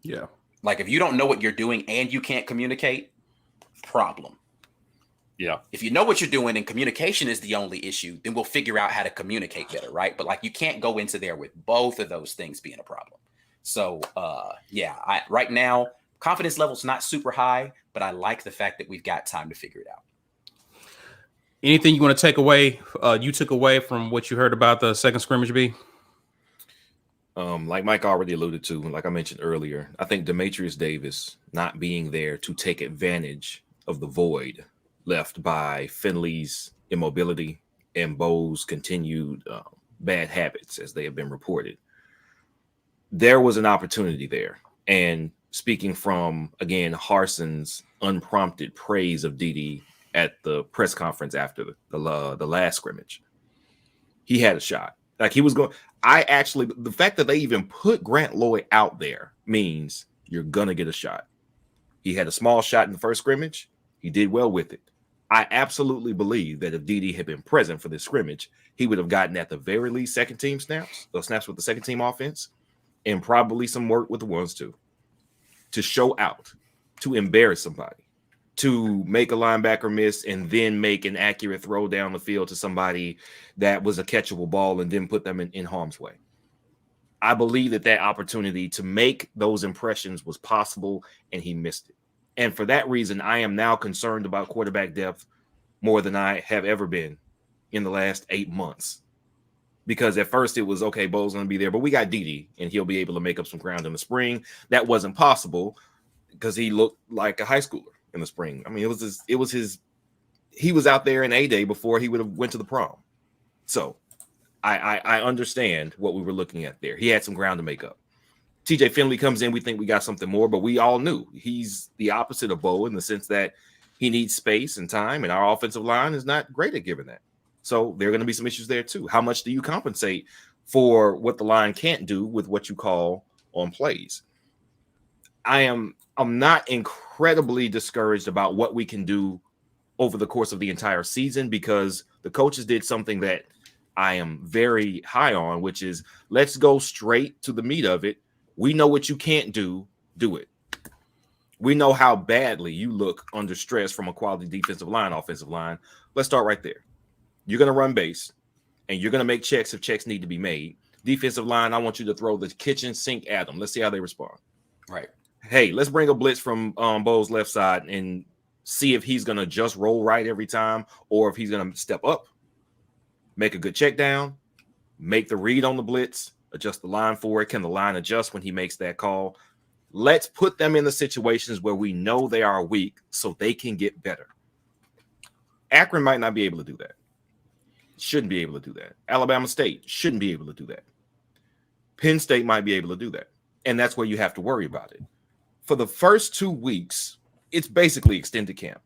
S1: Yeah.
S5: Like if you don't know what you're doing and you can't communicate, problem.
S3: Yeah.
S5: If you know what you're doing and communication is the only issue, then we'll figure out how to communicate better, right? But like you can't go into there with both of those things being a problem. So right now, confidence level's not super high, but I like the fact that we've got time to figure it out.
S1: Anything you want to take away? You took away from what you heard about the second scrimmage, B?
S4: Like Mike already alluded to, like I mentioned earlier, I think Demetrius Davis not being there to take advantage of the void left by Finley's immobility and Bo's continued bad habits as they have been reported. There was an opportunity there. And speaking from, again, Harsin's unprompted praise of Dede at the press conference after the last scrimmage, he had a shot. Like he was going. The fact that they even put Grant Lloyd out there means you're going to get a shot. He had a small shot in the first scrimmage. He did well with it. I absolutely believe that if Dede had been present for this scrimmage, he would have gotten at the very least second team snaps, those snaps with the second team offense, and probably some work with the ones too, to show out, to embarrass somebody, to make a linebacker miss and then make an accurate throw down the field to somebody that was a catchable ball and then put them in harm's way. I believe that opportunity to make those impressions was possible, and he missed it. And for that reason, I am now concerned about quarterback depth more than I have ever been in the last 8 months. Because at first it was, okay, Bo's going to be there, but we got Dede, and he'll be able to make up some ground in the spring. That wasn't possible because he looked like a high schooler in the spring. I mean, he was out there in A-Day before he would have went to the prom. So I understand what we were looking at there. He had some ground to make up. TJ Finley comes in, we think we got something more, but we all knew he's the opposite of Bo in the sense that he needs space and time, and our offensive line is not great at giving that. So there are going to be some issues there too. How much do you compensate for what the line can't do with what you call on plays? I'm not incredibly discouraged about what we can do over the course of the entire season, because the coaches did something that I am very high on, which is let's go straight to the meat of it. We know what you can't do it. We know how badly you look under stress from a quality defensive line, offensive line. Let's start right there. You're going to run base, and you're going to make checks if checks need to be made. Defensive line, I want you to throw the kitchen sink at them. Let's see how they respond.
S5: Right.
S4: Hey, let's bring a blitz from Bo's left side and see if he's going to just roll right every time or if he's going to step up, make a good check down, make the read on the blitz, adjust the line for it. Can the line adjust when he makes that call? Let's put them in the situations where we know they are weak so they can get better. Akron might not be able to do that. Shouldn't be able to do that. Alabama State shouldn't be able to do that. Penn State might be able to do that. And that's where you have to worry about it. For the first 2 weeks, it's basically extended camp.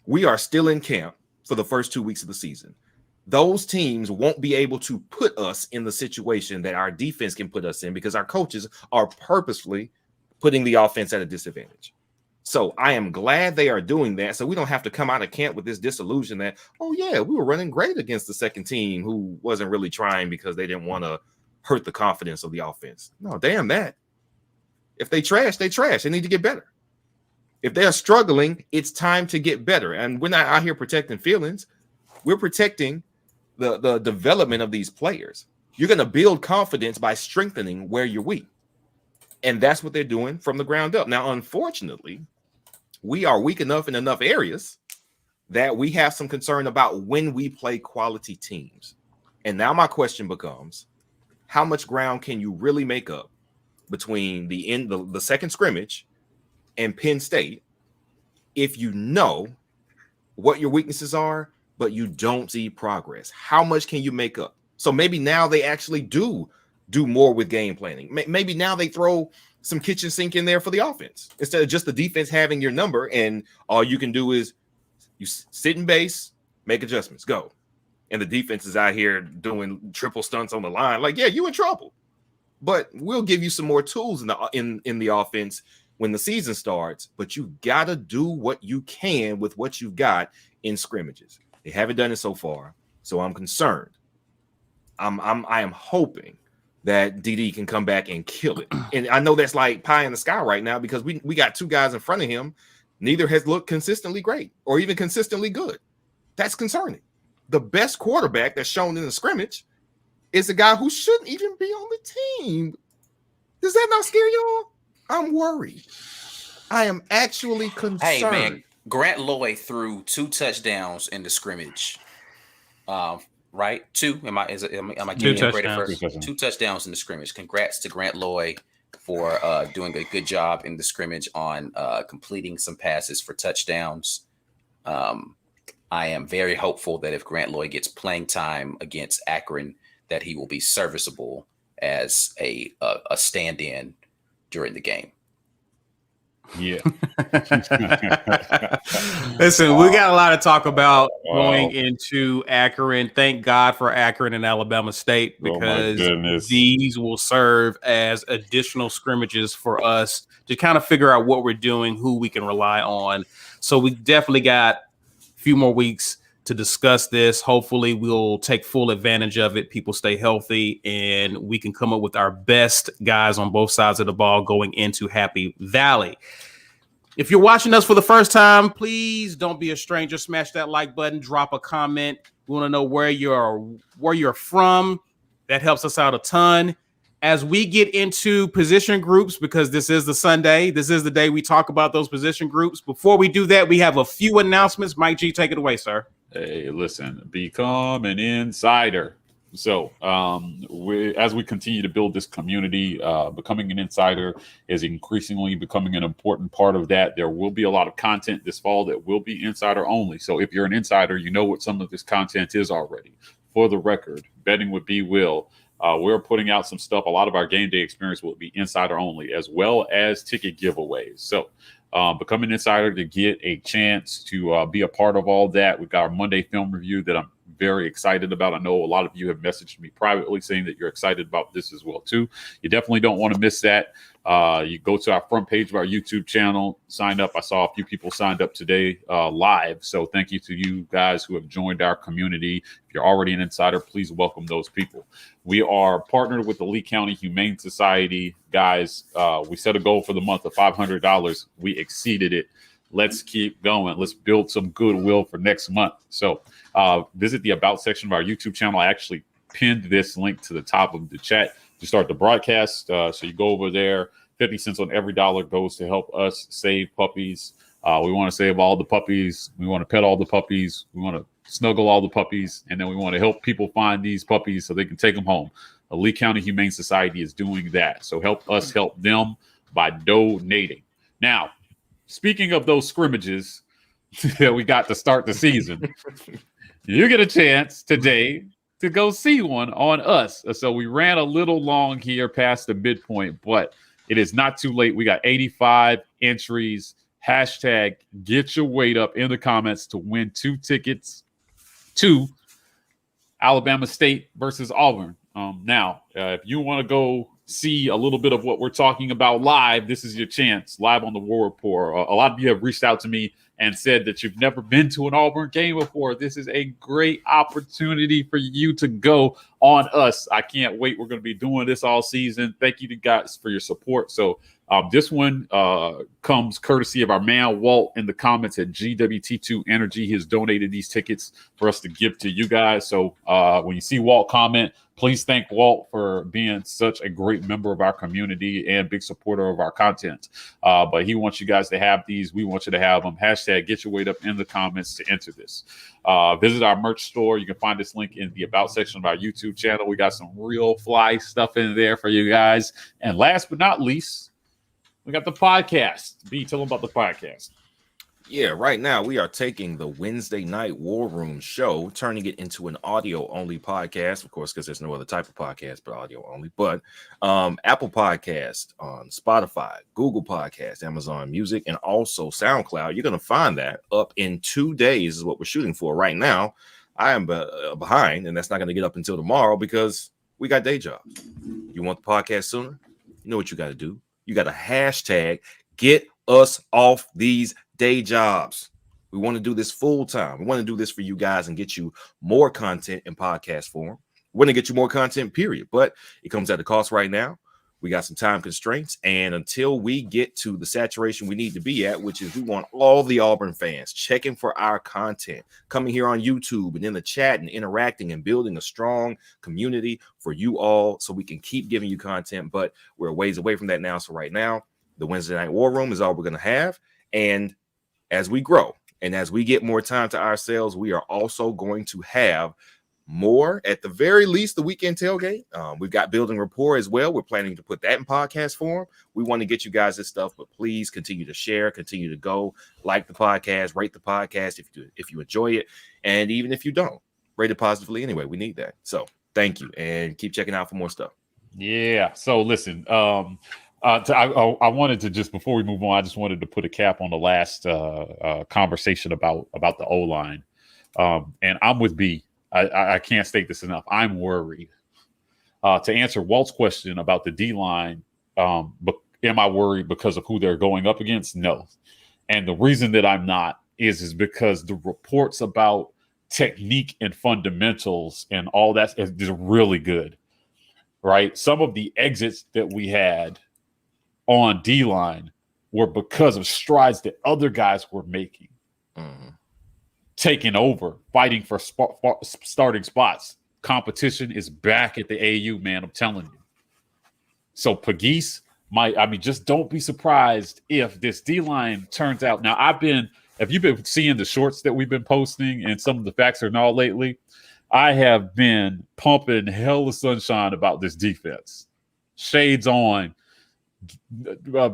S4: We are still in camp for the first 2 weeks of the season. those teams won't be able to put us in the situation that our defense can put us in because our coaches are purposefully putting the offense at a disadvantage. So I am glad they are doing that. So we don't have to come out of camp with this disillusion that, oh yeah, we were running great against the second team who wasn't really trying because they didn't want to hurt the confidence of the offense. No, damn that. If they trash, they trash. They need to get better. If they are struggling, it's time to get better. And we're not out here protecting feelings. We're protecting the development of these players. You're going to build confidence by strengthening where you're weak. And that's what they're doing from the ground up. Now, unfortunately, we are weak enough in enough areas that we have some concern about when we play quality teams. And now my question becomes, how much ground can you really make up between the second scrimmage and Penn State if you know what your weaknesses are, but you don't see progress? How much can you make up? So maybe now they actually do more with game planning. Maybe now they throw some kitchen sink in there for the offense instead of just the defense having your number, and all you can do is you sit in base, make adjustments, go. And the defense is out here doing triple stunts on the line. Like, yeah, you in trouble. But we'll give you some more tools in the offense when the season starts. But you gotta do what you can with what you've got in scrimmages. They haven't done it so far, so I'm concerned. I am hoping that DD can come back and kill it. And I know that's like pie in the sky right now because we got two guys in front of him. Neither has looked consistently great or even consistently good. That's concerning. The best quarterback that's shown in the scrimmage is a guy who shouldn't even be on the team. Does that not scare y'all? I'm worried. I am actually concerned.
S5: Hey, man, Grant Lloyd threw 2 touchdowns in the scrimmage. Right? 2? Am I getting it credit first? 2 touchdowns in the scrimmage. Congrats to Grant Lloyd for doing a good job in the scrimmage on completing some passes for touchdowns. I am very hopeful that if Grant Lloyd gets playing time against Akron, that he will be serviceable as a stand-in during the game.
S3: Yeah.
S1: Listen, we got a lot to talk about going into Akron. Thank God for Akron and Alabama State because these will serve as additional scrimmages for us to kind of figure out what we're doing, who we can rely on. So we definitely got a few more weeks to discuss this. Hopefully we'll take full advantage of it. People stay healthy and we can come up with our best guys on both sides of the ball going into Happy Valley. If you're watching us for the first time, please don't be a stranger. Smash that like button, drop a comment. We want to know where you're from. That helps us out a ton. As we get into position groups, because this is the Sunday, this is the day we talk about those position groups. Before we do that, we have a few announcements. Mike G, take it away, sir.
S3: Hey, listen, become an insider. So as we continue to build this community, becoming an insider is increasingly becoming an important part of that. There will be a lot of content this fall that will be insider only. So if you're an insider, you know what some of this content is already. For the record, Betting with B Will, we're putting out some stuff. A lot of our game day experience will be insider only, as well as ticket giveaways. So become an insider to get a chance to be a part of all that. We've got our Monday film review that I'm very excited about. I know a lot of you have messaged me privately saying that you're excited about this as well too. You definitely don't want to miss that. You go to our front page of our YouTube channel, sign up. I saw a few people signed up today live. So thank you to you guys who have joined our community. If you're already an insider, please welcome those people. We are partnered with the Lee County Humane Society. Guys, we set a goal for the month of $500. We exceeded it. Let's keep going. Let's build some goodwill for next month. So visit the About section of our YouTube channel. I actually pinned this link to the top of the chat to start the broadcast. So you go over there. 50 cents on every dollar goes to help us save puppies. We want to save all the puppies. We want to pet all the puppies. We want to snuggle all the puppies. And then we want to help people find these puppies so they can take them home. The Lee County Humane Society is doing that. So help us help them by donating. Now, speaking of those scrimmages that we got to start the season, you get a chance today to go see one on us. So we ran a little long here past the midpoint, but it is not too late. We got 85 entries. Hashtag get your weight up in the comments to win 2 tickets to Alabama State versus Auburn. Now, if you want to go see a little bit of what we're talking about live, this is your chance, live on the War Report. A lot of you have reached out to me and said that you've never been to an Auburn game before. This is a great opportunity for you to go on us. I can't wait. We're going to be doing this all season. Thank you to guys for your support. So this one comes courtesy of our man Walt in the comments at GWT2 Energy. He has donated these tickets for us to give to you guys. So when you see Walt comment, please thank Walt for being such a great member of our community and big supporter of our content. But he wants you guys to have these. We want you to have them. Hashtag get your weight up in the comments to enter this. Visit our merch store. You can find this link in the about section of our YouTube channel. We got some real fly stuff in there for you guys. And last but not least, we got the podcast. B, tell them about the podcast.
S4: Yeah, right now we are taking the Wednesday night War Room show, turning it into an audio-only podcast, of course, because there's no other type of podcast but audio-only. But Apple Podcast, on Spotify, Google Podcast, Amazon Music, and also SoundCloud. You're going to find that up in 2 days is what we're shooting for right now. I am behind, and that's not going to get up until tomorrow because we got day jobs. You want the podcast sooner? You know what you got to do. You got to hashtag get us off these day jobs. We want to do this full time. We want to do this for you guys and get you more content in podcast form. We want to get you more content, period. But it comes at a cost right now. We got some time constraints. And until we get to the saturation we need to be at, which is we want all the Auburn fans checking for our content, coming here on YouTube and in the chat and interacting and building a strong community for you all so we can keep giving you content. But we're a ways away from that now. So right now, the Wednesday Night War Room is all we're going to have. And as we grow and as we get more time to ourselves, we are also going to have more, at the very least, the weekend tailgate. We've got building rapport as well. We're planning to put that in podcast form. We want to get you guys this stuff, but please continue to share, continue to go like the podcast, rate the podcast if you enjoy it. And even if you don't, rate it positively anyway. We need that. So thank you and keep checking out for more stuff.
S3: Yeah. So listen, I wanted to just, before we move on, I just wanted to put a cap on the last conversation about the O-line. And I'm with B. I can't state this enough. I'm worried. To answer Walt's question about the D-line, but am I worried because of who they're going up against? No. And the reason that I'm not is because the reports about technique and fundamentals and all that is really good, right? Some of the exits that we had on D-line were because of strides that other guys were making. Mm-hmm. Taking over, fighting for starting spots. Competition is back at the AU, man. I'm telling you. So Pegues just don't be surprised if this D-line turns out. Now, have you been seeing the shorts that we've been posting and some of the facts and all lately? I have been pumping hell of sunshine about this defense. Shades on,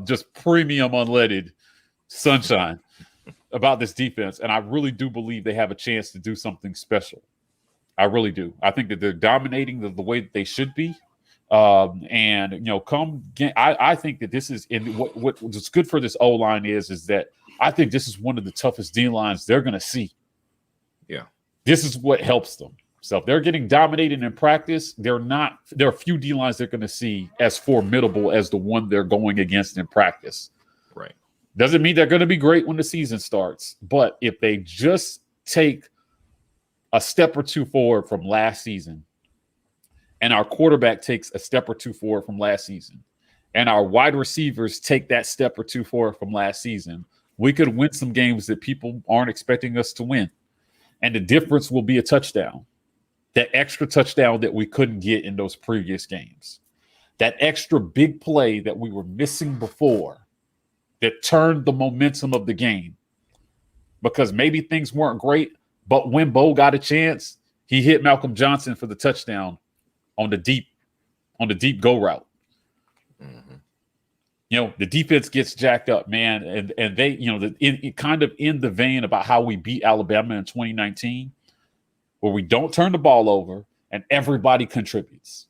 S3: just premium unleaded sunshine about this defense, and I really do believe they have a chance to do something special. I really do. I think that they're dominating the way that they should be. I think that this is in what's good for this O-line is that I think this is one of the toughest D lines they're going to see.
S4: Yeah,
S3: this is what helps them. So if they're getting dominated in practice, there are a few D lines they're going to see as formidable as the one they're going against in practice.
S4: Right.
S3: Doesn't mean they're going to be great when the season starts, but if they just take a step or two forward from last season, and our quarterback takes a step or two forward from last season, and our wide receivers take that step or two forward from last season, we could win some games that people aren't expecting us to win. And the difference will be a touchdown. That extra touchdown that we couldn't get in those previous games. That extra big play that we were missing before that turned the momentum of the game. Because maybe things weren't great, but when Bo got a chance, he hit Malcolm Johnson for the touchdown on the deep go route. Mm-hmm. The defense gets jacked up, man, and they, kind of in the vein about how we beat Alabama in 2019, where we don't turn the ball over and everybody contributes.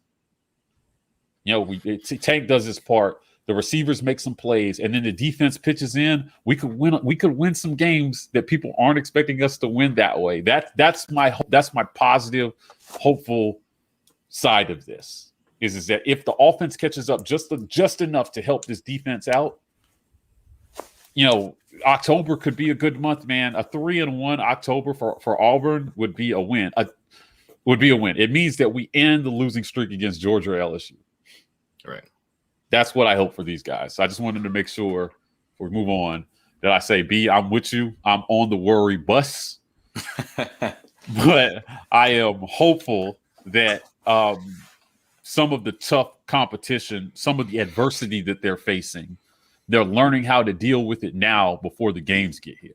S3: Tank does his part. the receivers make some plays, and then the defense pitches in, we could win some games that people aren't expecting us to win that way. That's my positive, hopeful side of this is that if the offense catches up just enough to help this defense out, October could be a good month, man. A 3-1 October for Auburn would be a win. It means that we end the losing streak against Georgia or LSU.
S4: Right.
S3: That's what I hope for these guys. So I just wanted to make sure before we move on that I say, B, I'm with you. I'm on the worry bus. But I am hopeful that some of the tough competition, some of the adversity that they're facing, they're learning how to deal with it now before the games get here.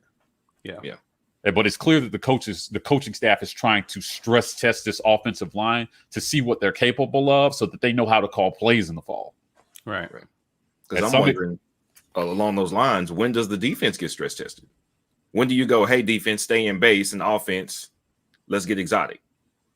S4: Yeah.
S3: But it's clear that the coaching staff is trying to stress test this offensive line to see what they're capable of so that they know how to call plays in the fall.
S1: Right.
S4: Because I'm wondering along those lines, when does the defense get stress tested? When do you go, hey, defense, stay in base, and offense, let's get exotic?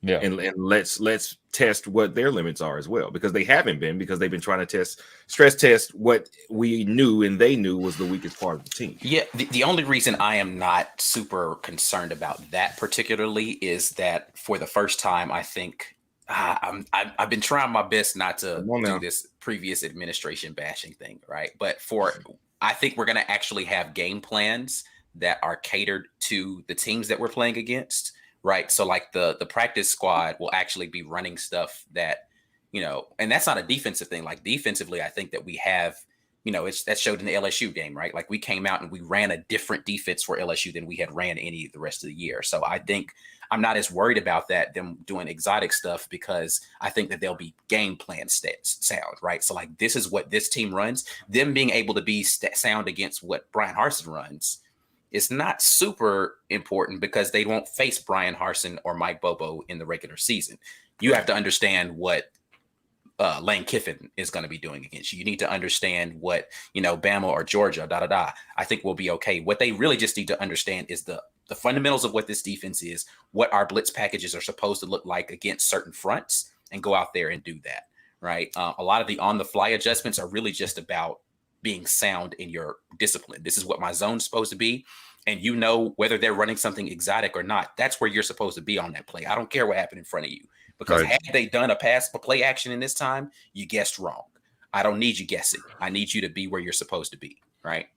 S3: Yeah.
S4: And let's test what their limits are as well, because they haven't been, because they've been trying to stress test what we knew and they knew was the weakest part of the team.
S5: Yeah, the only reason I am not super concerned about that particularly is that for the first time, I think I've been trying my best not to do this previous administration bashing thing, right? But I think we're going to actually have game plans that are catered to the teams that we're playing against. Right. So like the practice squad will actually be running stuff that, and that's not a defensive thing. Like defensively, I think that we have, that showed in the LSU game, right? Like we came out and we ran a different defense for LSU than we had ran any of the rest of the year. So I think I'm not as worried about them doing exotic stuff, because I think that they'll be game plan sound, right? So like this is what this team runs. Them being able to be sound against what Brian Harsin runs is not super important, because they won't face Brian Harsin or Mike Bobo in the regular season. You have to understand what Lane Kiffin is going to be doing against you. You need to understand what, Bama or Georgia, I think we'll be okay. What they really just need to understand is the fundamentals of what this defense is, what our blitz packages are supposed to look like against certain fronts, and go out there and do that, right? A lot of the on-the-fly adjustments are really just about being sound in your discipline. This is what my zone's supposed to be. And whether they're running something exotic or not, that's where you're supposed to be on that play. I don't care what happened in front of you, because had they done a play action in this time, you guessed wrong. I don't need you guessing. I need you to be where you're supposed to be. Right.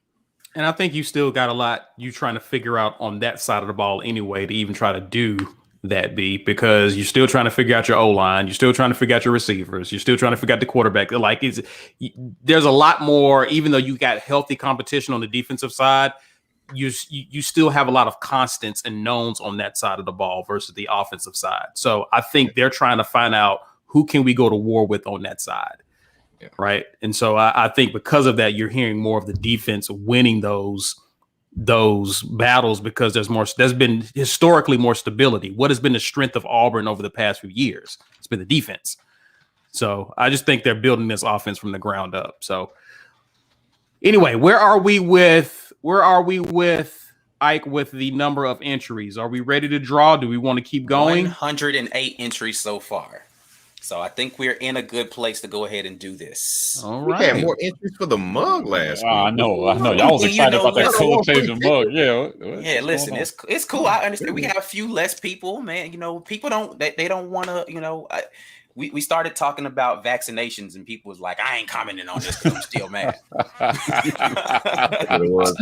S1: And I think you still got a lot you trying to figure out on that side of the ball anyway, to even try to do that, because you're still trying to figure out your O-line. You're still trying to figure out your receivers. You're still trying to figure out the quarterback. Like there's a lot more, even though you got healthy competition on the defensive side, you still have a lot of constants and knowns on that side of the ball versus the offensive side. So I think they're trying to find out who can we go to war with on that side. Yeah. Right. And so I think because of that, you're hearing more of the defense winning those battles, because there's been historically more stability. What has been the strength of Auburn over the past few years? It's been the defense. So I just think they're building this offense from the ground up. So anyway, where are we with Ike with the number of entries? Are we ready to draw? Do we want to keep going?
S5: 108 entries so far. So I think we're in a good place to go ahead and do this.
S1: All right.
S4: We had more entries for the mug last week.
S3: I know. Y'all was excited about that cool changing mug. Yeah.
S5: Listen, it's cool. I understand. We have a few less people, man. People don't want to, we started talking about vaccinations, and people was like, I ain't commenting on this because I'm still mad.
S4: Who wants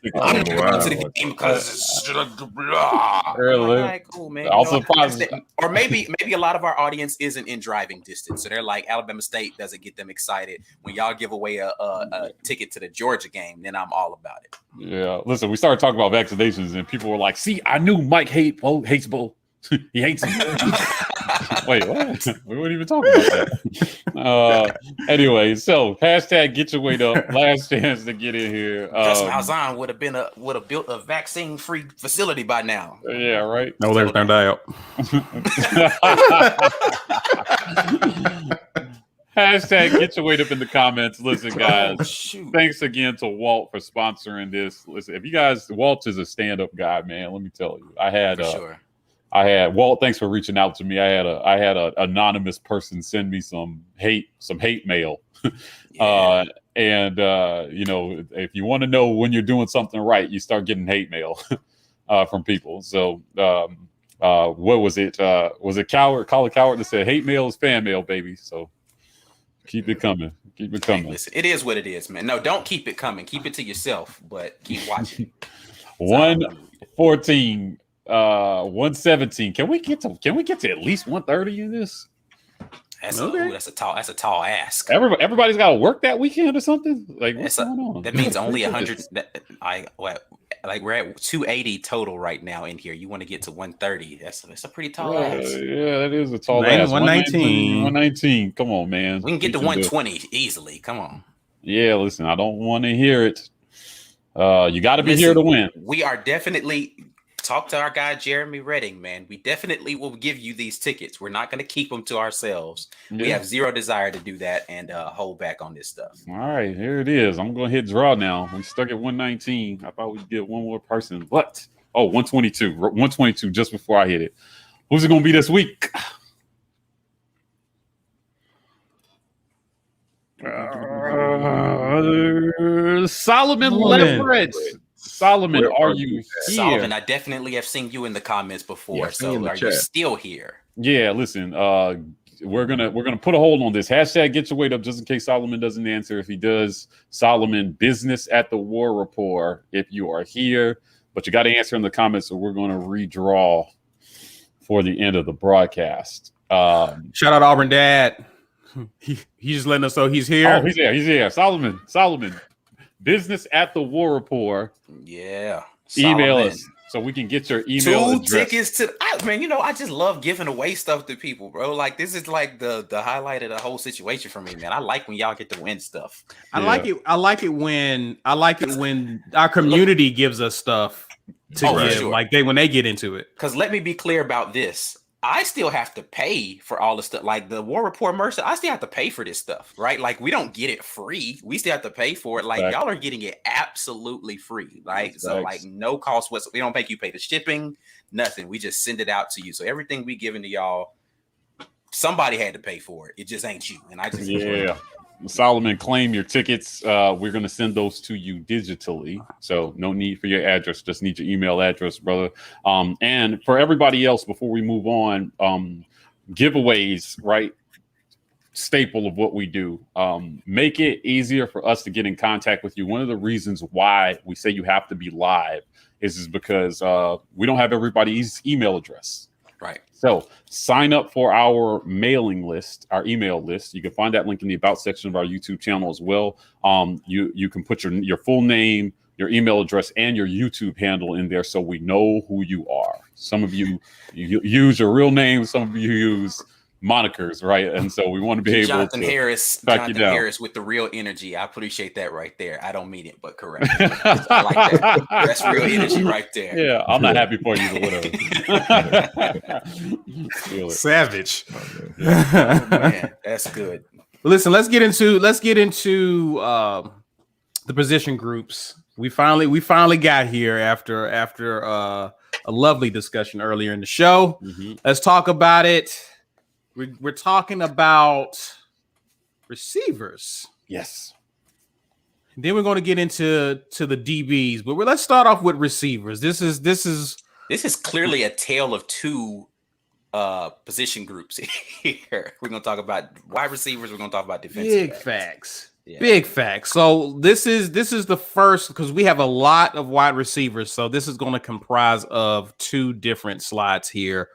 S4: to
S5: come to the game because it's blah.
S3: Really?
S5: All right, cool, man.
S3: Also
S5: or maybe a lot of our audience isn't in driving distance, so they're like, Alabama State doesn't get them excited. When y'all give away a ticket to the Georgia game, then I'm all about it.
S3: Yeah. Listen, we started talking about vaccinations, and people were like, see, I knew Mike hates Bo. He hates him. Wait, what? We weren't even talking about that. Anyway, so hashtag get your weight up. Last chance to get in here.
S5: Gus Malzahn would have built a vaccine-free facility by now.
S3: Yeah, right.
S1: No, there's no doubt.
S3: Hashtag get your weight up in the comments. Listen, guys, thanks again to Walt for sponsoring this. Listen, if you guys, Walt is a stand-up guy, man. Let me tell you, I had I had Walt. Thanks for reaching out to me. I had a anonymous person send me some hate mail.
S5: Yeah.
S3: You know, if you want to know when you're doing something right, you start getting hate mail from people. So what was it? Was it Coward? Call a Coward that said hate mail is fan mail, baby. So keep it coming. Keep it coming.
S5: Hey, listen, it is what it is, man. No, don't keep it coming. Keep it to yourself, but keep watching.
S3: 114, 117. Can we get to at least 130 in this?
S5: That's a tall ask.
S3: Everybody's got to work that weekend or something. Like what's going on?
S5: That means only 100. Like we're at 280 total right now in here. You want to get to 130? That's a pretty tall ask.
S3: Yeah, that is a tall ask.
S1: 119.
S3: 119. Come on, man.
S5: We can get to 120 easily. Come on.
S3: Yeah, listen. I don't want to hear it. You got to be here to win.
S5: We are definitely. Talk to our guy Jeremy Redding, man. We definitely will give you these tickets. We're not going to keep them to ourselves. Yeah. We have zero desire to do that and hold back on this stuff.
S3: All right, here it is. I'm going to hit draw now. We stuck at 119. I thought we'd get one more person. What? Oh, 122. 122 just before I hit it. Who's it going to be this week? Solomon Leverett. Solomon, are you here?
S5: Solomon, I definitely have seen you in the comments before. Yeah, so are you still here?
S3: Yeah, listen, we're gonna put a hold on this. Hashtag get your weight up just in case Solomon doesn't answer. If he does, Solomon, business at the War Report. If you are here, but you got to answer in the comments, so we're gonna redraw for the end of the broadcast.
S1: Shout out Auburn Dad. He's just letting us know he's here.
S3: Oh, he's here. Solomon. Business at the War Report.
S5: Yeah.
S3: Email us so we can get your email address.
S5: Tickets to man. You know, I just love giving away stuff to people, bro. Like this is like the highlight of the whole situation for me, man. I like when y'all get to win stuff.
S1: I like it when our community gives us stuff to give, sure. Like when they get into it.
S5: Because let me be clear about this. I still have to pay for all the stuff, like the War Report merch. I still have to pay for this stuff, right? Like we don't get it free. We still have to pay for it. Like y'all are getting it absolutely free. Like so, like no cost whatsoever. We don't make you pay the shipping, nothing. We just send it out to you. So everything we giving to y'all, somebody had to pay for it. It just ain't you. And I just
S3: Solomon, claim your tickets. We're going to send those to you digitally. So no need for your address. Just need your email address, brother. And for everybody else, before we move on, giveaways, right? Staple of what we do. Make it easier for us to get in contact with you. One of the reasons why we say you have to be live is because we don't have everybody's email address.
S5: Right.
S3: So sign up for our mailing list, our email list. You can find that link in the About section of our YouTube channel as well. You can put your full name, your email address, and your YouTube handle in there so we know who you are. Some of you use your real name. Some of you use monikers, right? And so we want to be able
S5: Jonathan
S3: to
S5: Harris with the real energy. I appreciate that right there. I don't mean it, but correct. I like that. That's real energy right there.
S3: Yeah, I'm not happy for you, but whatever.
S1: Savage.
S5: Oh, man, that's good.
S1: Listen, let's get into the position groups. We finally got here after a lovely discussion earlier in the show. Mm-hmm. Let's talk about it. We're talking about receivers.
S3: Yes.
S1: And then we're going to get into the DBs, but let's start off with receivers. This is
S5: clearly a tale of two position groups here. We're going to talk about wide receivers. We're going to talk about defensive
S1: big facts. Yeah. Big facts. So this is the first, because we have a lot of wide receivers. So this is going to comprise of two different slides here.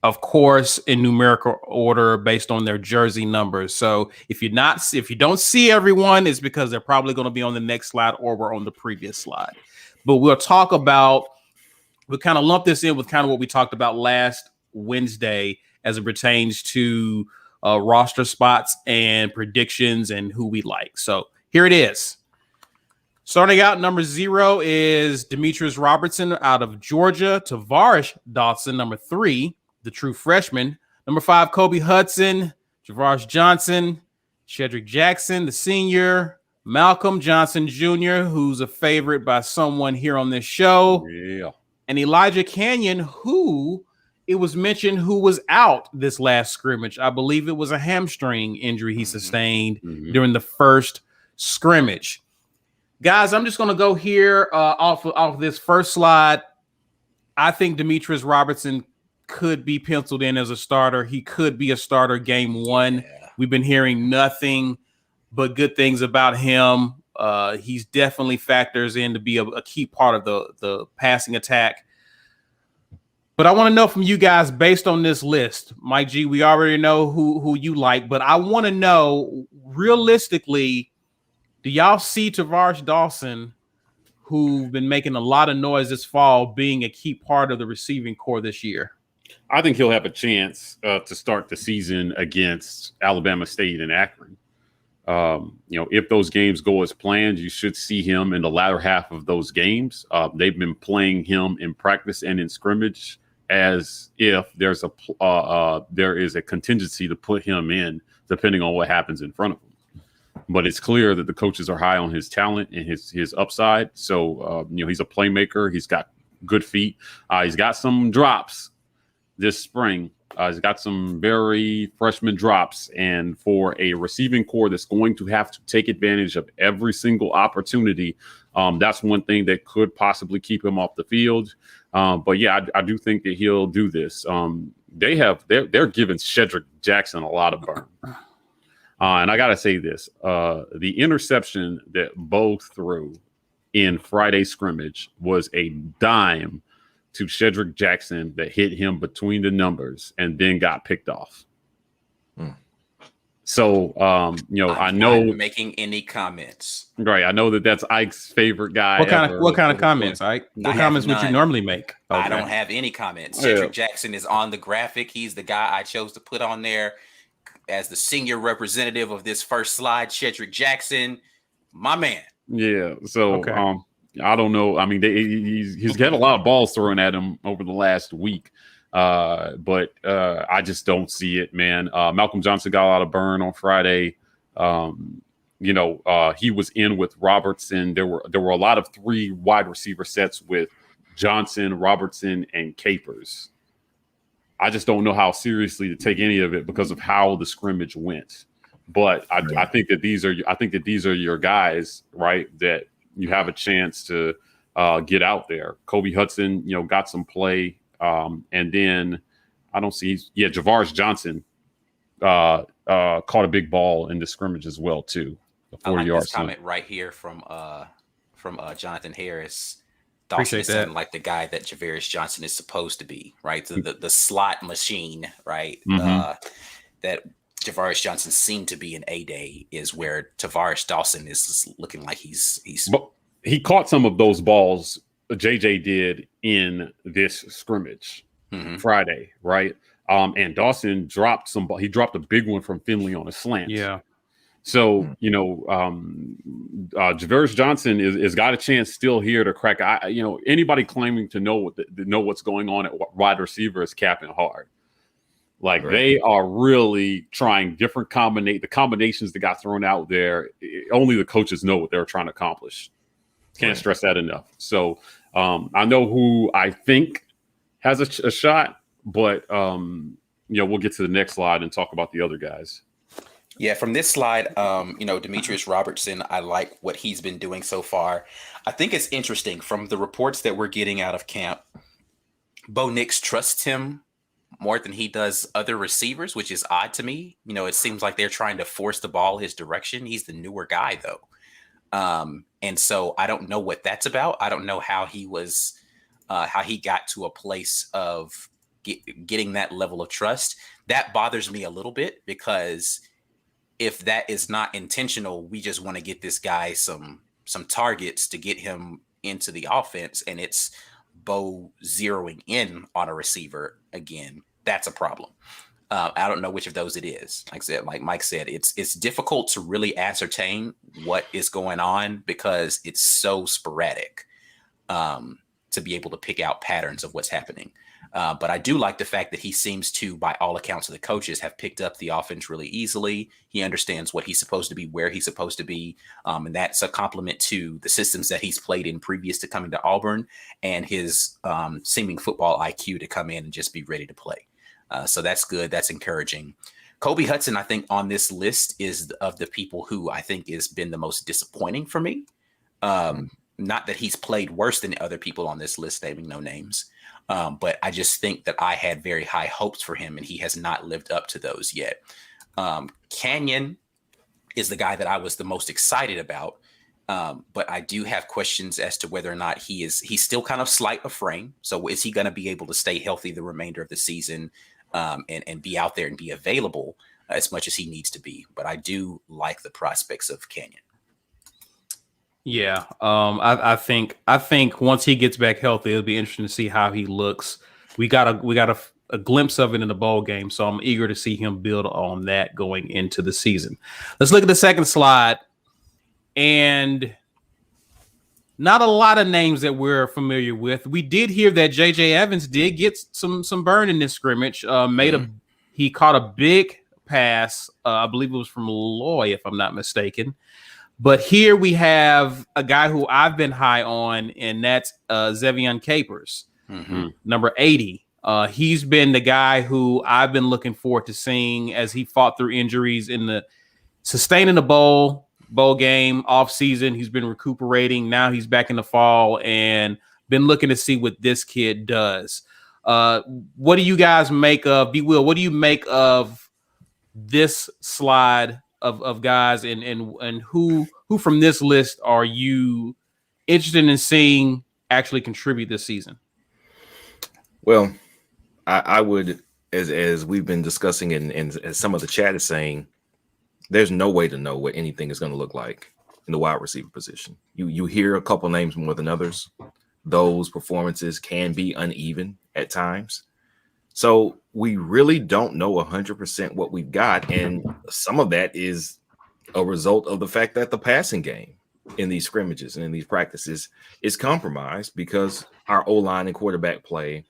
S1: Of course, in numerical order based on their jersey numbers. So if you don't see everyone, it's because they're probably going to be on the next slide or we're on the previous slide. But we'll kind of lump this in with kind of what we talked about last Wednesday as it pertains to roster spots and predictions and who we like. So here it is. Starting out, number 0 is Demetrius Robertson out of Georgia. Tavares Dawson, number 3. The true freshman. Number 5, Kobe Hudson, Javaris Johnson, Shedrick Jackson, the senior, Malcolm Johnson Jr., who's a favorite by someone here on this show,
S3: yeah,
S1: and Elijah Canyon, who it was mentioned who was out this last scrimmage. I believe it was a hamstring injury he sustained during the first scrimmage. Guys, I'm just going to go here off this first slide. I think Demetrius Robertson could be penciled in as a starter. He could be a starter game one.
S5: Yeah.
S1: We've been hearing nothing but good things about him. He's definitely factors in to be a key part of the passing attack. But I want to know from you guys, based on this list, Mike G, we already know who you like, but I want to know realistically, do y'all see Tavares Dawson, who've been making a lot of noise this fall, being a key part of the receiving core this year?
S3: I think he'll have a chance to start the season against Alabama State and Akron. If those games go as planned, you should see him in the latter half of those games. They've been playing him in practice and in scrimmage as if there is a contingency to put him in, depending on what happens in front of him. But it's clear that the coaches are high on his talent and his upside. So he's a playmaker. He's got good feet. He's got some drops this spring. He's got some very freshman drops, and for a receiving core that's going to have to take advantage of every single opportunity, that's one thing that could possibly keep him off the field. But yeah, I do think that he'll do this. They're giving Shedrick Jackson a lot of burn, and I gotta say this: the interception that Bo threw in Friday's scrimmage was a dime to Shedrick Jackson that hit him between the numbers and then got picked off. So, I know
S5: not making any comments.
S3: Right. I know that's Ike's favorite guy.
S1: What kind of comments, Ike? What comments would you normally make?
S5: Okay. I don't have any comments. Shedrick Jackson is on the graphic. He's the guy I chose to put on there as the senior representative of this first slide. Shedrick Jackson, my man.
S3: Yeah. So, I don't know. I mean, he's got a lot of balls thrown at him over the last week, but I just don't see it, man. Malcolm Johnson got a lot of burn on Friday. He was in with Robertson. There were a lot of 3 wide receiver sets with Johnson, Robertson, and Capers. I just don't know how seriously to take any of it because of how the scrimmage went. But I think that these are your guys, right? That you have a chance to get out there. Kobe Hudson, got some play. And then I don't see, Javaris Johnson caught a big ball in the scrimmage as well, too.
S5: I like this comment right here from Jonathan Harris. Dawson is sounding like the guy that Javaris Johnson is supposed to be, right? The slot machine, right? That Javaris Johnson seemed to be in A-Day is where Tavares Dawson is looking like he's.
S3: But he caught some of those balls. JJ did in this scrimmage Friday, right? And Dawson dropped some. He dropped a big one from Finley on a slant.
S1: Yeah.
S3: So Javaris Johnson is got a chance still here to crack. Anybody claiming to know what's going on at wide receiver is capping hard. Like they are really trying different the combinations that got thrown out there. Only the coaches know what they're trying to accomplish. Can't stress that enough. So I know who I think has a shot, but we'll get to the next slide and talk about the other guys.
S5: Yeah, from this slide, Demetrius Robertson, I like what he's been doing so far. I think it's interesting from the reports that we're getting out of camp. Bo Nix trusts him more than he does other receivers, which is odd to me. It seems like they're trying to force the ball his direction. He's the newer guy, though. And so I don't know what that's about. I don't know how he got to a place of getting that level of trust. That bothers me a little bit because if that is not intentional, we just want to get this guy some targets to get him into the offense, and it's Bo zeroing in on a receiver again. That's a problem. I don't know which of those it is. Like Mike said, it's difficult to really ascertain what is going on because it's so sporadic to be able to pick out patterns of what's happening. But I do like the fact that he seems to, by all accounts of the coaches, have picked up the offense really easily. He understands what he's supposed to be, where he's supposed to be. And that's a compliment to the systems that he's played in previous to coming to Auburn and his seeming football IQ to come in and just be ready to play. So that's good. That's encouraging. Kobe Hudson, I think, on this list is of the people who I think has been the most disappointing for me. Not that he's played worse than other people on this list, naming no names. But I just think that I had very high hopes for him, and he has not lived up to those yet. Canyon is the guy that I was the most excited about. But I do have questions as to whether or not he's still kind of slight of frame. So is he going to be able to stay healthy the remainder of the season and be out there and be available as much as he needs to be? But I do like the prospects of Canyon.
S1: Yeah, I think once he gets back healthy, it'll be interesting to see how he looks. We got a glimpse of it in the bowl game, so I'm eager to see him build on that going into the season. Let's look at the second slide, and not a lot of names that we're familiar with. We did hear that J.J. Evans did get some burn in this scrimmage. He caught a big pass. I believe it was from Loy, if I'm not mistaken. But here we have a guy who I've been high on, and that's Zevion Capers, number 80. He's been the guy who I've been looking forward to seeing as he fought through injuries in the sustaining the bowl game off season. He's been recuperating. Now he's back in the fall and been looking to see what this kid does. What do you guys make of B-Will? What do you make of this slide of guys and who from this list are you interested in seeing actually contribute this season?
S4: Well, I would, as we've been discussing and as some of the chat is saying, there's no way to know what anything is going to look like in the wide receiver position. You hear a couple names more than others. Those performances can be uneven at times. So we really don't know 100% what we've got. And some of that is a result of the fact that the passing game in these scrimmages and in these practices is compromised because our O-line and quarterback play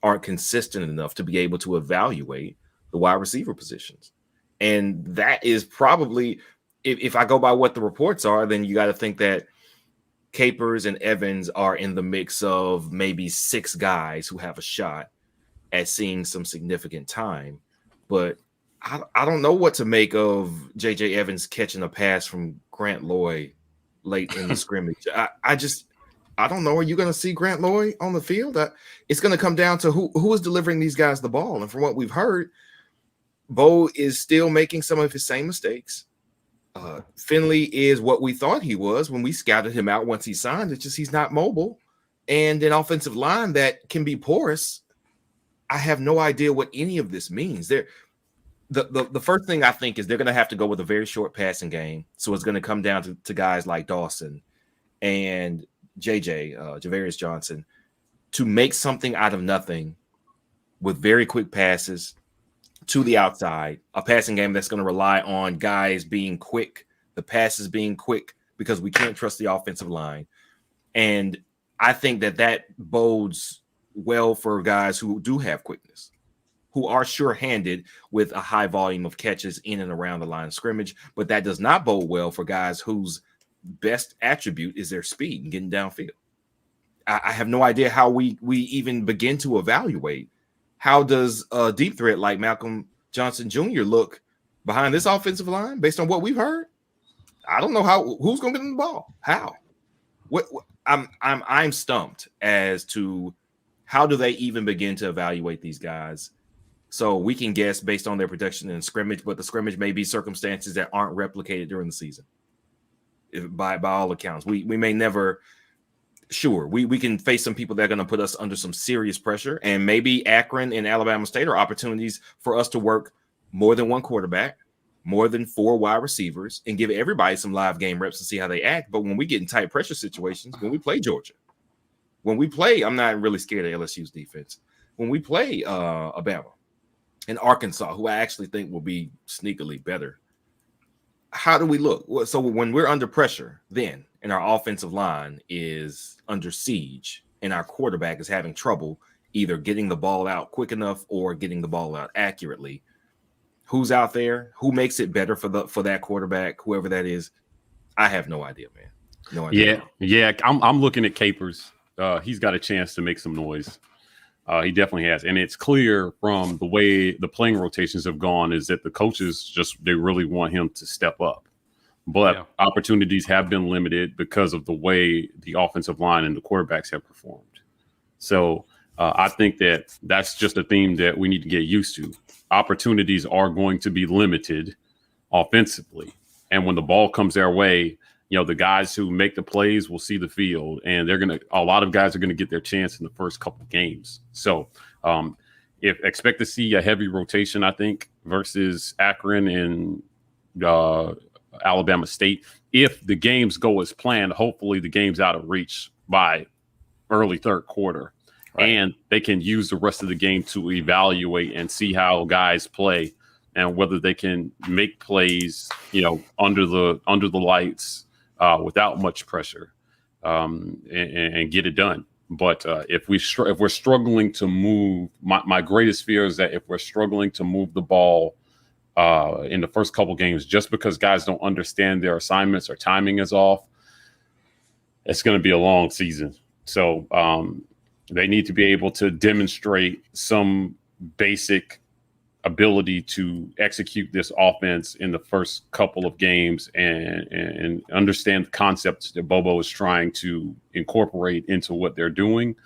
S4: aren't consistent enough to be able to evaluate the wide receiver positions. And that is probably, if I go by what the reports are, then you got to think that Capers and Evans are in the mix of maybe 6 guys who have a shot at seeing some significant time. But I don't know what to make of J.J. Evans catching a pass from Grant Loy late in the scrimmage. I don't know. Are you going to see Grant Loy on the field? It's going to come down to who is delivering these guys the ball. And from what we've heard, Bo is still making some of his same mistakes. Finley is what we thought he was when we scouted him out once he signed. It's just he's not mobile. And an offensive line that can be porous. I have no idea what any of this means. The first thing I think is they're going to have to go with a very short passing game. So it's going to come down to guys like Dawson and Javarius Johnson to make something out of nothing with very quick passes to the outside, a passing game that's going to rely on guys being quick, the passes being quick, because we can't trust the offensive line. And I think that bodes well for guys who do have quickness, who are sure-handed with a high volume of catches in and around the line of scrimmage. But that does not bode well for guys whose best attribute is their speed and getting downfield. I have no idea how we even begin to evaluate. How does a deep threat like Malcolm Johnson Jr. look behind this offensive line based on what we've heard? I don't know who's going to get in the ball. How? I'm stumped as to how do they even begin to evaluate these guys. So we can guess based on their production in scrimmage, but the scrimmage may be circumstances that aren't replicated during the season. By all accounts, we may never. Sure, we can face some people that are going to put us under some serious pressure, and maybe Akron and Alabama State are opportunities for us to work more than one quarterback, more than 4 wide receivers, and give everybody some live game reps and see how they act. But when we get in tight pressure situations, when we play Georgia, when we play, I'm not really scared of LSU's defense. When we play Alabama and Arkansas, who I actually think will be sneakily better, how do we look? So when we're under pressure, then, and our offensive line is under siege and our quarterback is having trouble either getting the ball out quick enough or getting the ball out accurately. Who's out there? Who makes it better for that quarterback, whoever that is? I have no idea, man. No idea.
S6: Yeah. I'm looking at Capers. He's got a chance to make some noise. He definitely has, and it's clear from the way the playing rotations have gone is that the coaches they really want him to step up. But opportunities have been limited because of the way the offensive line and the quarterbacks have performed. So I think that's just a theme that we need to get used to. Opportunities are going to be limited offensively. And when the ball comes their way, the guys who make the plays will see the field, and a lot of guys are going to get their chance in the first couple of games. So expect to see a heavy rotation, I think, versus Akron and Alabama State. If the games go as planned, hopefully the game's out of reach by early third quarter. Right. And they can use the rest of the game to evaluate and see how guys play and whether they can make plays, under the lights without much pressure and get it done. But if we're struggling to move, my greatest fear is that if we're struggling to move the ball in the first couple games, just because guys don't understand their assignments or timing is off, it's going to be a long season. So they need to be able to demonstrate some basic ability to execute this offense in the first couple of games and understand the concepts that Bobo is trying to incorporate into what they're doing.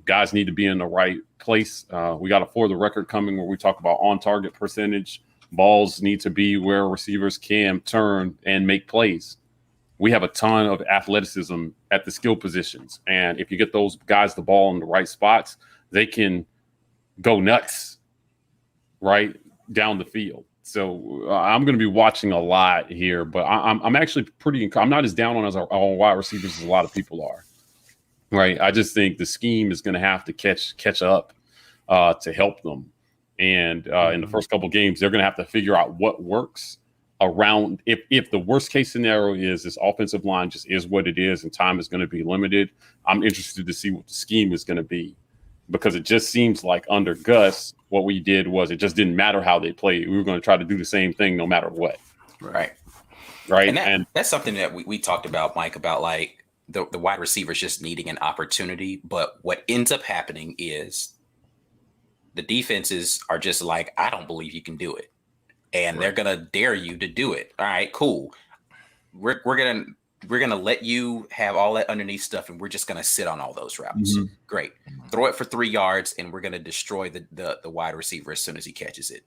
S6: Guys need to be in the right place. We got a For the Record coming where we talk about on-target percentage. Balls need to be where receivers can turn and make plays. We have a ton of athleticism at the skill positions. And if you get those guys the ball in the right spots, they can go nuts right down the field. So I'm going to be watching a lot here, but I'm actually I'm not as down on wide receivers as a lot of people are. Right. I just think the scheme is going to have to catch up to help them. And in the first couple of games, they're going to have to figure out what works around. If the worst case scenario is this offensive line just is what it is and time is going to be limited, I'm interested to see what the scheme is going to be, because it just seems like under Gus, what we did was it just didn't matter how they played. We were going to try to do the same thing no matter what.
S5: Right. And that's something that we talked about, Mike, about like the wide receivers just needing an opportunity. But what ends up happening is the defenses are just like, I don't believe you can do it. And they're going to dare you to do it. All right, cool. We're going to let you have all that underneath stuff, and we're just going to sit on all those routes. Mm-hmm. Great. Throw it for 3 yards, and we're going to destroy the wide receiver as soon as he catches it.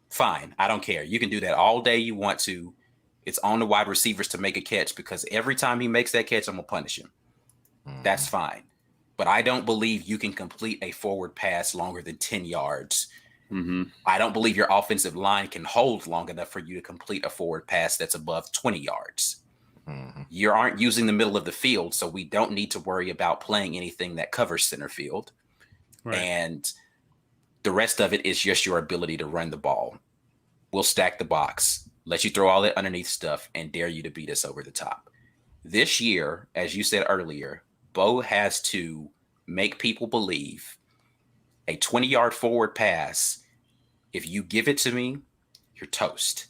S5: Fine. I don't care. You can do that all day you want to. It's on the wide receivers to make a catch, because every time he makes that catch, I'm going to punish him. Mm-hmm. That's fine. But I don't believe you can complete a forward pass longer than 10 yards. Mm-hmm. I don't believe your offensive line can hold long enough for you to complete a forward pass that's above 20 yards. Mm-hmm. You aren't using the middle of the field, so we don't need to worry about playing anything that covers center field. Right. And the rest of it is just your ability to run the ball. We'll stack the box, let you throw all that underneath stuff, and dare you to beat us over the top. This year, as you said earlier, Bo has to make people believe a 20-yard forward pass, if you give it to me, you're toast.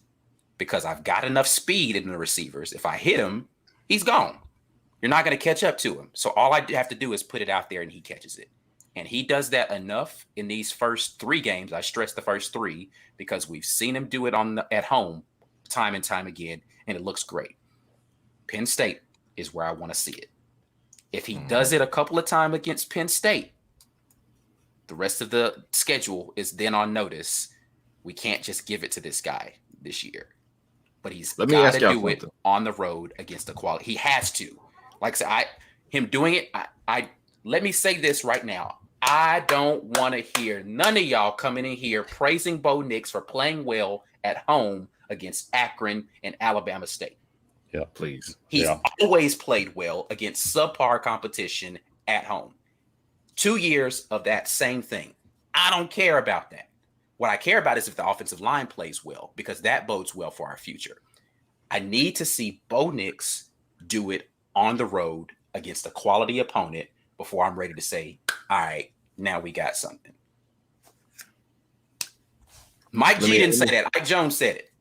S5: Because I've got enough speed in the receivers. If I hit him, he's gone. You're not going to catch up to him. So all I have to do is put it out there and he catches it. And he does that enough in these first 3 games. I stress the first 3 because we've seen him do it at home time and time again, and it looks great. Penn State is where I want to see it. If he does it a couple of times against Penn State, the rest of the schedule is then on notice. We can't just give it to this guy this year. But he's got to do it on the road against the quality. He has to. Like I said, him doing it, let me say this right now. I don't want to hear none of y'all coming in here praising Bo Nix for playing well at home against Akron and Alabama State.
S6: Yeah, please.
S5: He's always played well against subpar competition at home. 2 years of that same thing. I don't care about that. What I care about is if the offensive line plays well, because that bodes well for our future. I need to see Bo Nix do it on the road against a quality opponent before I'm ready to say, all right, now we got something. Mike G didn't say that. Ike Jones said it.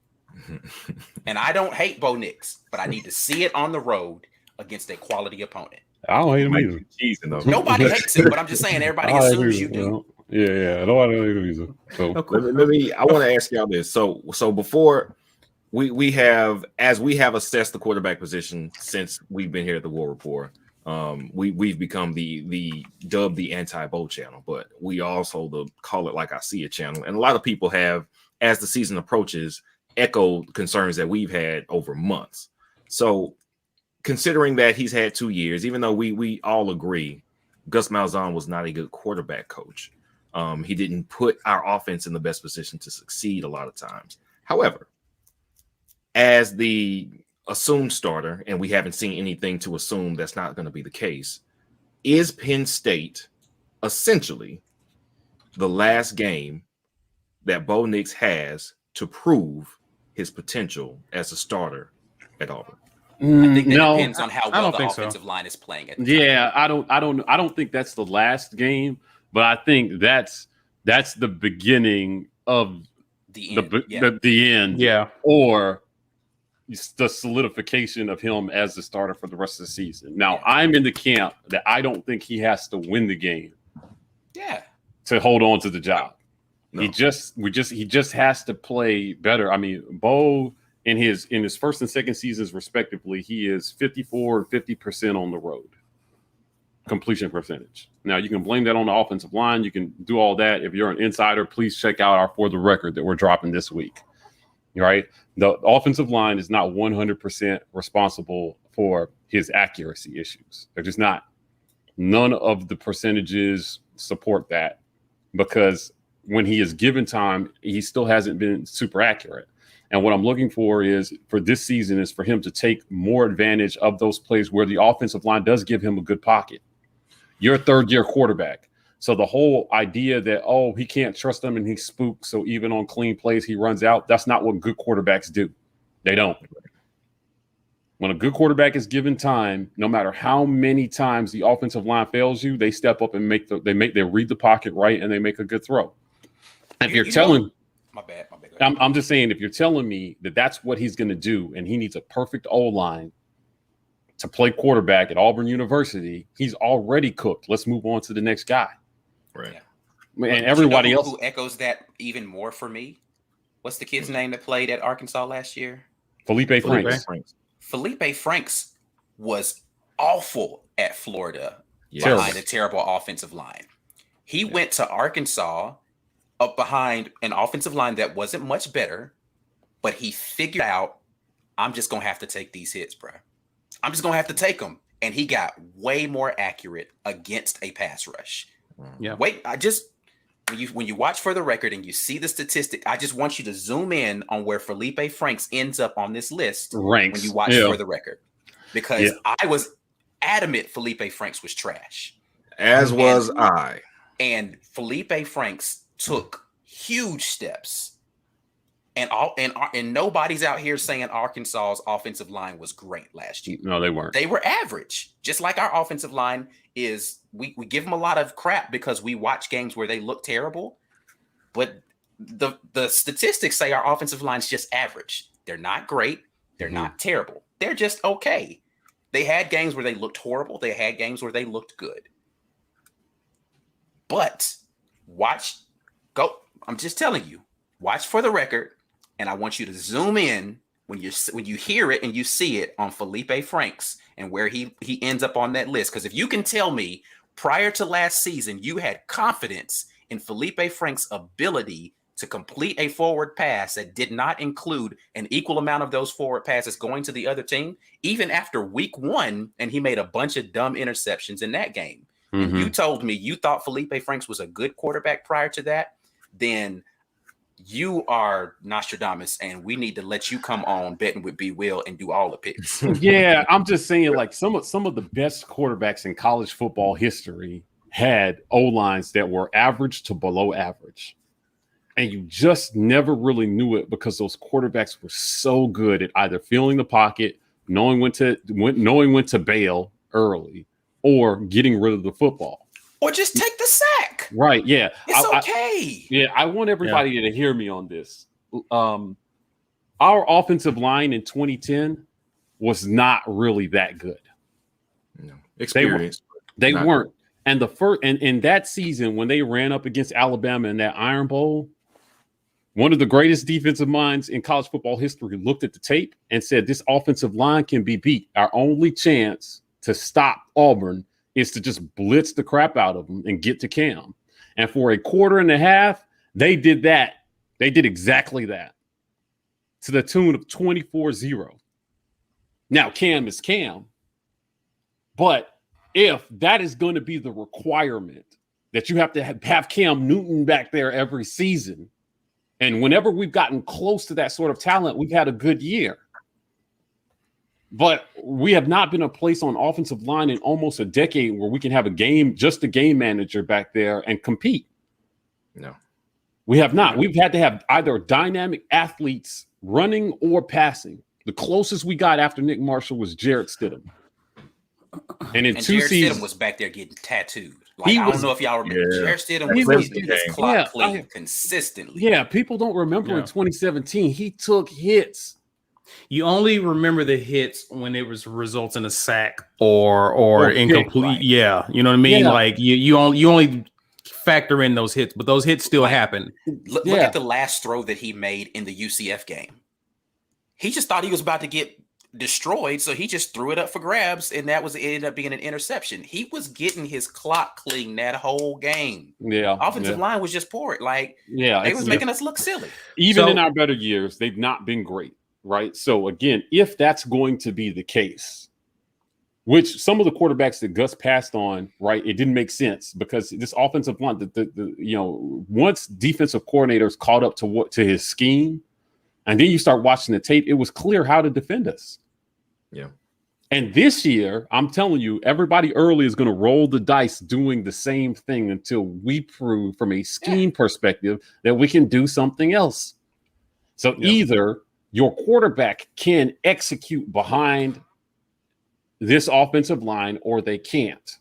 S5: And I don't hate Bo Nix, but I need to see it on the road against a quality opponent.
S6: I don't hate him either.
S5: Nobody hates him, but I'm just saying everybody assumes you do.
S6: Yeah. Nobody hates him either. So
S4: I want to ask y'all this. So before we have assessed the quarterback position since we've been here at the War Report. We've become the anti-Bo channel, but we also call it like I see it channel. And a lot of people have, as the season approaches, echoed concerns that we've had over months. So considering that he's had 2 years, even though we all agree Gus Malzahn was not a good quarterback coach. He didn't put our offense in the best position to succeed a lot of times. However, as the assumed starter, and we haven't seen anything to assume that's not going to be the case, is Penn State essentially the last game that Bo Nix has to prove his potential as a starter at Auburn?
S5: I think that depends on how well the offensive line is playing at the time.
S6: I don't think that's the last game, but I think that's the beginning of the end.
S1: Yeah.
S6: Or the solidification of him as the starter for the rest of the season. Now, I'm in the camp that I don't think he has to win the game.
S5: Yeah.
S6: To hold on to the job.
S4: No.
S6: He just has to play better. I mean, Bo in his first and second seasons respectively, he is 54 and 50% on the road completion percentage. Now, you can blame that on the offensive line. You can do all that. If you're an insider, please check out our For the Record that we're dropping this week. Right? The offensive line is not 100% responsible for his accuracy issues. They're just not. None of the percentages support that, because when he is given time, he still hasn't been super accurate. And what I'm looking for this season is for him to take more advantage of those plays where the offensive line does give him a good pocket. You're a third-year quarterback. So the whole idea that, he can't trust them and he's spooked, so even on clean plays he runs out, that's not what good quarterbacks do. They don't. When a good quarterback is given time, no matter how many times the offensive line fails you, they step up and they read the pocket right and they make a good throw. If you're telling
S5: my bad.
S6: I'm just saying, if you're telling me that that's what he's going to do and he needs a perfect O-line to play quarterback at Auburn University, he's already cooked. Let's move on to the next guy.
S4: Right.
S5: Yeah.
S6: And everybody else
S5: who echoes that even more for me. What's the kid's name that played at Arkansas last year?
S6: Felipe Franks.
S5: Felipe Franks was awful at Florida
S6: Terrible.
S5: behind a terrible offensive line. He went to Arkansas up behind an offensive line that wasn't much better, but he figured out, I'm just going to have to take these hits, bro. I'm just going to have to take them. And he got way more accurate against a pass rush.
S1: Yeah.
S5: Wait, when you watch For the Record and you see the statistic, I just want you to zoom in on where Felipe Franks ends up on this list when you watch For the Record. Because I was adamant Felipe Franks was trash.
S4: As was I.
S5: And Felipe Franks took huge steps. And nobody's out here saying Arkansas's offensive line was great last year.
S6: No, they weren't.
S5: They were average. Just like our offensive line is, we give them a lot of crap because we watch games where they look terrible. But the statistics say our offensive line is just average. They're not great. They're not terrible. They're just okay. They had games where they looked horrible. They had games where they looked good. But I'm just telling you, watch For the Record. And I want you to zoom in when you hear it and you see it on Felipe Franks and where he ends up on that list. Because if you can tell me prior to last season, you had confidence in Felipe Franks' ability to complete a forward pass that did not include an equal amount of those forward passes going to the other team, even after week 1, and he made a bunch of dumb interceptions in that game. And you told me you thought Felipe Franks was a good quarterback prior to that, then you are Nostradamus, and we need to let you come on Betting with B. Will and do all the picks.
S6: Yeah, I'm just saying, like some of the best quarterbacks in college football history had O-lines that were average to below average. And you just never really knew it because those quarterbacks were so good at either feeling the pocket, knowing when to bail early, or getting rid of the football.
S5: Or just take the sack.
S6: Right. Yeah.
S5: It's okay.
S6: I want everybody to hear me on this. Our offensive line in 2010 was not really that good.
S4: No. Experience.
S6: They weren't. And the first and in that season, when they ran up against Alabama in that Iron Bowl, one of the greatest defensive minds in college football history looked at the tape and said, this offensive line can be beat. Our only chance to stop Auburn is to just blitz the crap out of them and get to Cam. And for a quarter and a half, they did that. They did exactly that to the tune of 24-0. Now, Cam is Cam. But if that is going to be the requirement that you have to have Cam Newton back there every season, and whenever we've gotten close to that sort of talent, we've had a good year. But we have not been a place on offensive line in almost a decade where we can have a game manager back there and compete.
S4: No.
S6: We have not. We've had to have either dynamic athletes running or passing. The closest we got after Nick Marshall was Jarrett Stidham. And in two
S5: Jarrett
S6: seasons,
S5: Stidham was back there getting tattooed. Like, I don't know if y'all remember.
S4: Yeah.
S5: Jarrett Stidham was getting his clock clean consistently.
S6: Yeah, people don't remember in 2017 he took hits.
S1: You only remember the hits when it results in a sack or incomplete.
S5: Right.
S1: Yeah, you know what I mean.
S6: Yeah.
S1: Like you only factor in those hits, but those hits still happen.
S5: Look at the last throw that he made in the UCF game. He just thought he was about to get destroyed, so he just threw it up for grabs, and it ended up being an interception. He was getting his clock clean that whole game.
S6: Yeah,
S5: Offensive line was just poor. Like,
S6: they
S5: was making us look silly.
S6: Even in our better years, they've not been great, right? So again, if that's going to be the case, which some of the quarterbacks that Gus passed on, right, it didn't make sense because this offensive line, once defensive coordinators caught up to his scheme, and then you start watching the tape, it was clear how to defend us.
S4: Yeah.
S6: And this year, I'm telling you, everybody early is going to roll the dice doing the same thing until we prove from a scheme perspective that we can do something else. So either your quarterback can execute behind this offensive line or they can't.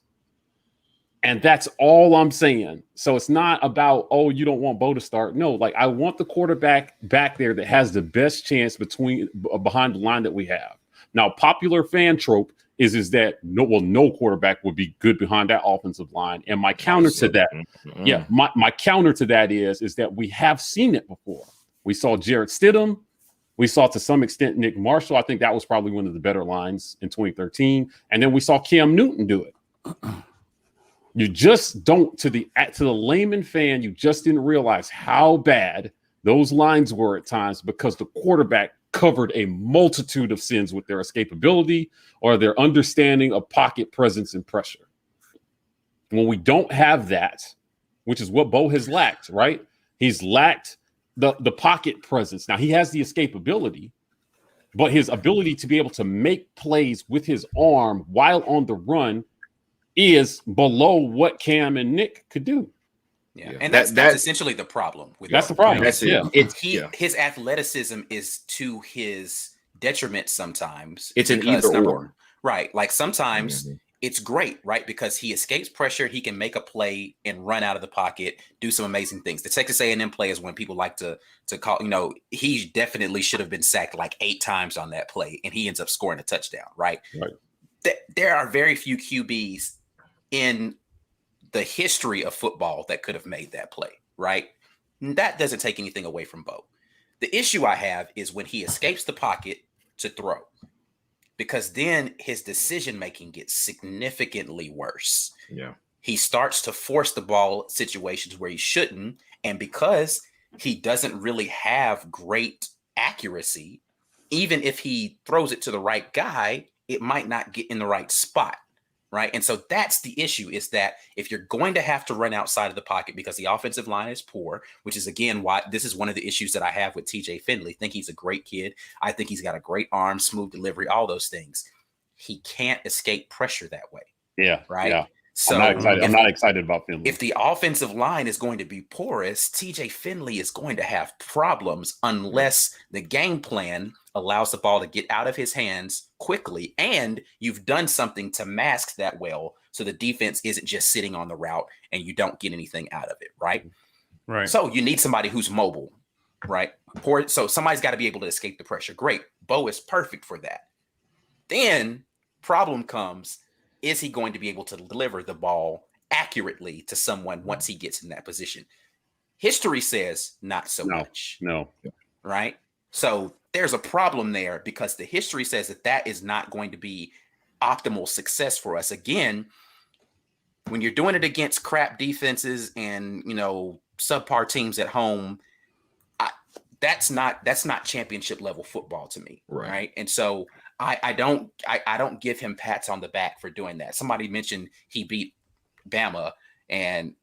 S6: And that's all I'm saying. So it's not about, oh, you don't want Bo to start. No, like I want the quarterback back there that has the best chance behind the line that we have. Now, popular fan trope is that no quarterback would be good behind that offensive line. And my counter to that, my counter to that is that we have seen it before. We saw Jarrett Stidham. We saw to some extent Nick Marshall. I think that was probably one of the better lines in 2013. And then we saw Cam Newton do it. You just don't, to the layman fan, you just didn't realize how bad those lines were at times because the quarterback covered a multitude of sins with their escapability or their understanding of pocket presence and pressure. When we don't have that, which is what Bo has lacked, right? He's lacked the pocket presence. Now he has the escapability, but his ability to be able to make plays with his arm while on the run is below what Cam and Nick could do.
S5: Yeah. And that's essentially the problem.
S6: That's the problem.
S4: That's it.
S5: His athleticism is to his detriment sometimes.
S4: It's an either or.
S5: Right. Like sometimes it's great, right? Because he escapes pressure. He can make a play and run out of the pocket, do some amazing things. The Texas A&M play is when people like to call, he definitely should have been sacked like 8 times on that play, and he ends up scoring a touchdown, right? There are very few QBs in the history of football that could have made that play, right? That doesn't take anything away from Bo. The issue I have is when he escapes the pocket to throw, because then his decision-making gets significantly worse.
S4: Yeah.
S5: He starts to force the ball situations where he shouldn't, and because he doesn't really have great accuracy, even if he throws it to the right guy, it might not get in the right spot. Right. And so that's the issue, is that if you're going to have to run outside of the pocket because the offensive line is poor, which is, again, why this is one of the issues that I have with TJ Finley. I think he's a great kid. I think he's got a great arm, smooth delivery, all those things. He can't escape pressure that way.
S6: Yeah.
S5: Right.
S6: Yeah.
S5: So
S6: I'm not excited about Finley.
S5: If the offensive line is going to be porous, TJ Finley is going to have problems unless the game plan allows the ball to get out of his hands quickly, and you've done something to mask that well, so the defense isn't just sitting on the route and you don't get anything out of it, right?
S1: Right.
S5: So you need somebody who's mobile, right? So somebody's got to be able to escape the pressure. Great. Bo is perfect for that. Then problem comes, is he going to be able to deliver the ball accurately to someone once he gets in that position? History says not so much.
S6: No.
S5: Right? So there's a problem there because the history says that is not going to be optimal success for us. Again, when you're doing it against crap defenses and, subpar teams at home, that's not championship level football to me. Right? And so I don't give him pats on the back for doing that. Somebody mentioned he beat Bama, and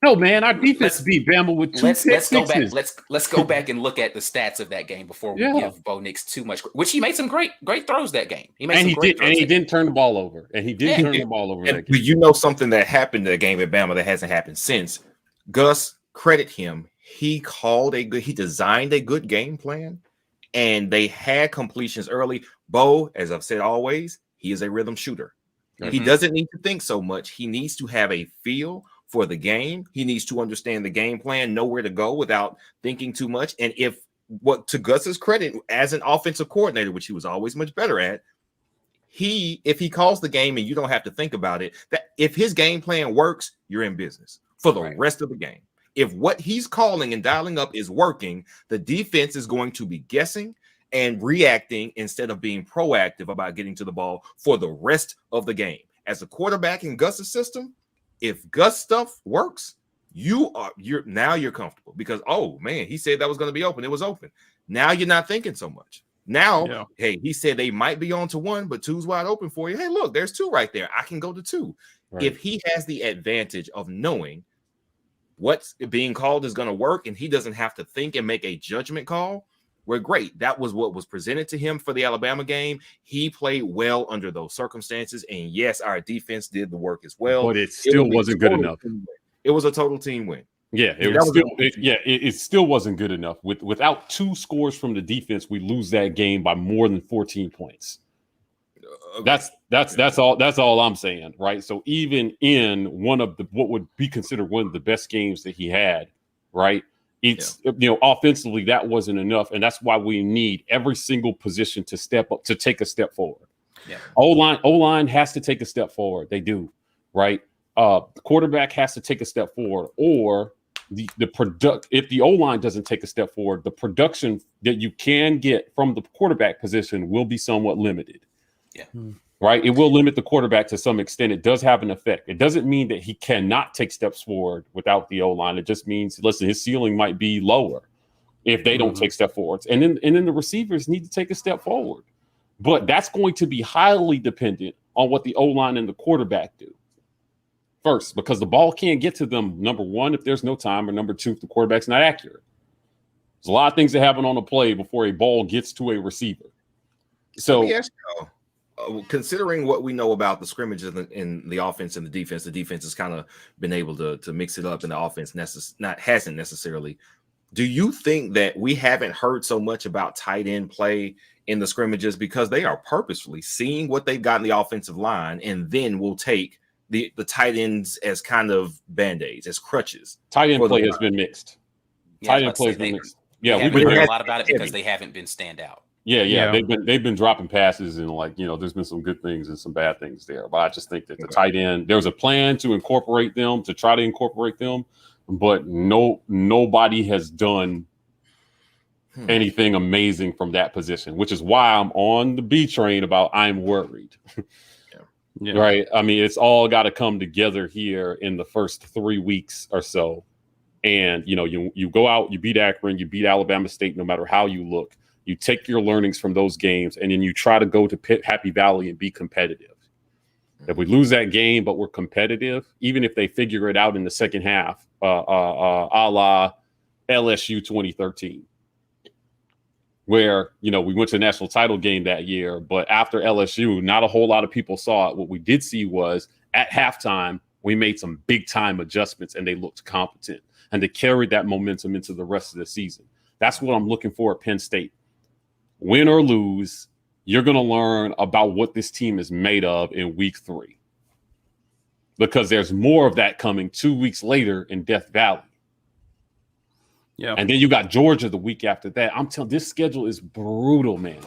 S6: no, man, our defense beat Bama with two
S5: let's go back.
S6: sixes.
S5: Let's go back and look at the stats of that game before we give Bo Nix too much. Which he made some great throws that game. He
S6: didn't turn the ball over, and he did turn the ball over. That game.
S4: You know something that happened in the game at Bama that hasn't happened since. Gus, credit him. He designed a good game plan, and they had completions early. Bo, as I've said always, he is a rhythm shooter. Mm-hmm. He doesn't need to think so much. He needs to have a feel for the game. He needs to understand the game plan, know where to go without thinking too much. And to Gus's credit, as an offensive coordinator, which he was always much better at, if he calls the game and you don't have to think about it, that if his game plan works, you're in business for the rest of the game. If what he's calling and dialing up is working, the defense is going to be guessing and reacting instead of being proactive about getting to the ball for the rest of the game. As a quarterback in Gus's system, if Gus stuff works, you're comfortable because, oh man, he said that was going to be open. It was open. Now you're not thinking so much. Now, hey, he said they might be on to one, but two's wide open for you. Hey, look, there's two right there. I can go to two. Right. If he has the advantage of knowing what's being called is going to work and he doesn't have to think and make a judgment call, we're great. That was what was presented to him for the Alabama game. He played well under those circumstances. And yes, our defense did the work as well.
S6: But it still wasn't good enough.
S4: It was a total team win.
S6: Yeah, it still wasn't good enough. Without two scores from the defense, we lose that game by more than 14 points. That's all I'm saying, right? So even in one of what would be considered one of the best games that he had, right? It's offensively that wasn't enough, and that's why we need every single position to step up, to take a step forward. Yeah. O-line has to take a step forward. They do, right? The quarterback has to take a step forward, or if the O-line doesn't take a step forward, the production that you can get from the quarterback position will be somewhat limited. Yeah. Right. It will limit the quarterback to some extent. It does have an effect. It doesn't mean that he cannot take steps forward without the O-line. It just means, listen, his ceiling might be lower if they don't take step forwards. And then the receivers need to take a step forward. But that's going to be highly dependent on what the O-line and the quarterback do first, because the ball can't get to them, number one, if there's no time, or number two, if the quarterback's not accurate. There's a lot of things that happen on a play before a ball gets to a receiver. So
S4: considering what we know about the scrimmages in the offense and the defense has kind of been able to mix it up, and the offense hasn't necessarily. Do you think that we haven't heard so much about tight end play in the scrimmages because they are purposefully seeing what they've got in the offensive line, and then will take the tight ends as kind of band-aids, as crutches?
S6: Tight end play has been mixed. Tight end play has been mixed. Yeah,
S5: we've been hearing a lot about it because they haven't been standout.
S6: Yeah. They've been dropping passes, and there's been some good things and some bad things there. But I just think that the tight end, there's a plan to try to incorporate them, but nobody has done anything amazing from that position, which is why I'm on the B train about I'm worried. Yeah. Right. I mean, it's all got to come together here in the first 3 weeks or so. And, you go out, you beat Akron, you beat Alabama State, no matter how you look. You take your learnings from those games, and then you try to go to Happy Valley and be competitive. If we lose that game, but we're competitive, even if they figure it out in the second half, a la LSU 2013, where, we went to the national title game that year, but after LSU, not a whole lot of people saw it. What we did see was at halftime, we made some big time adjustments and they looked competent, and they carried that momentum into the rest of the season. That's what I'm looking for at Penn State. Win or lose, you're going to learn about what this team is made of in week 3, because there's more of that coming 2 weeks later in Death Valley.
S1: Yeah.
S6: And then you got Georgia the week after that. I'm telling you, this schedule is brutal, man.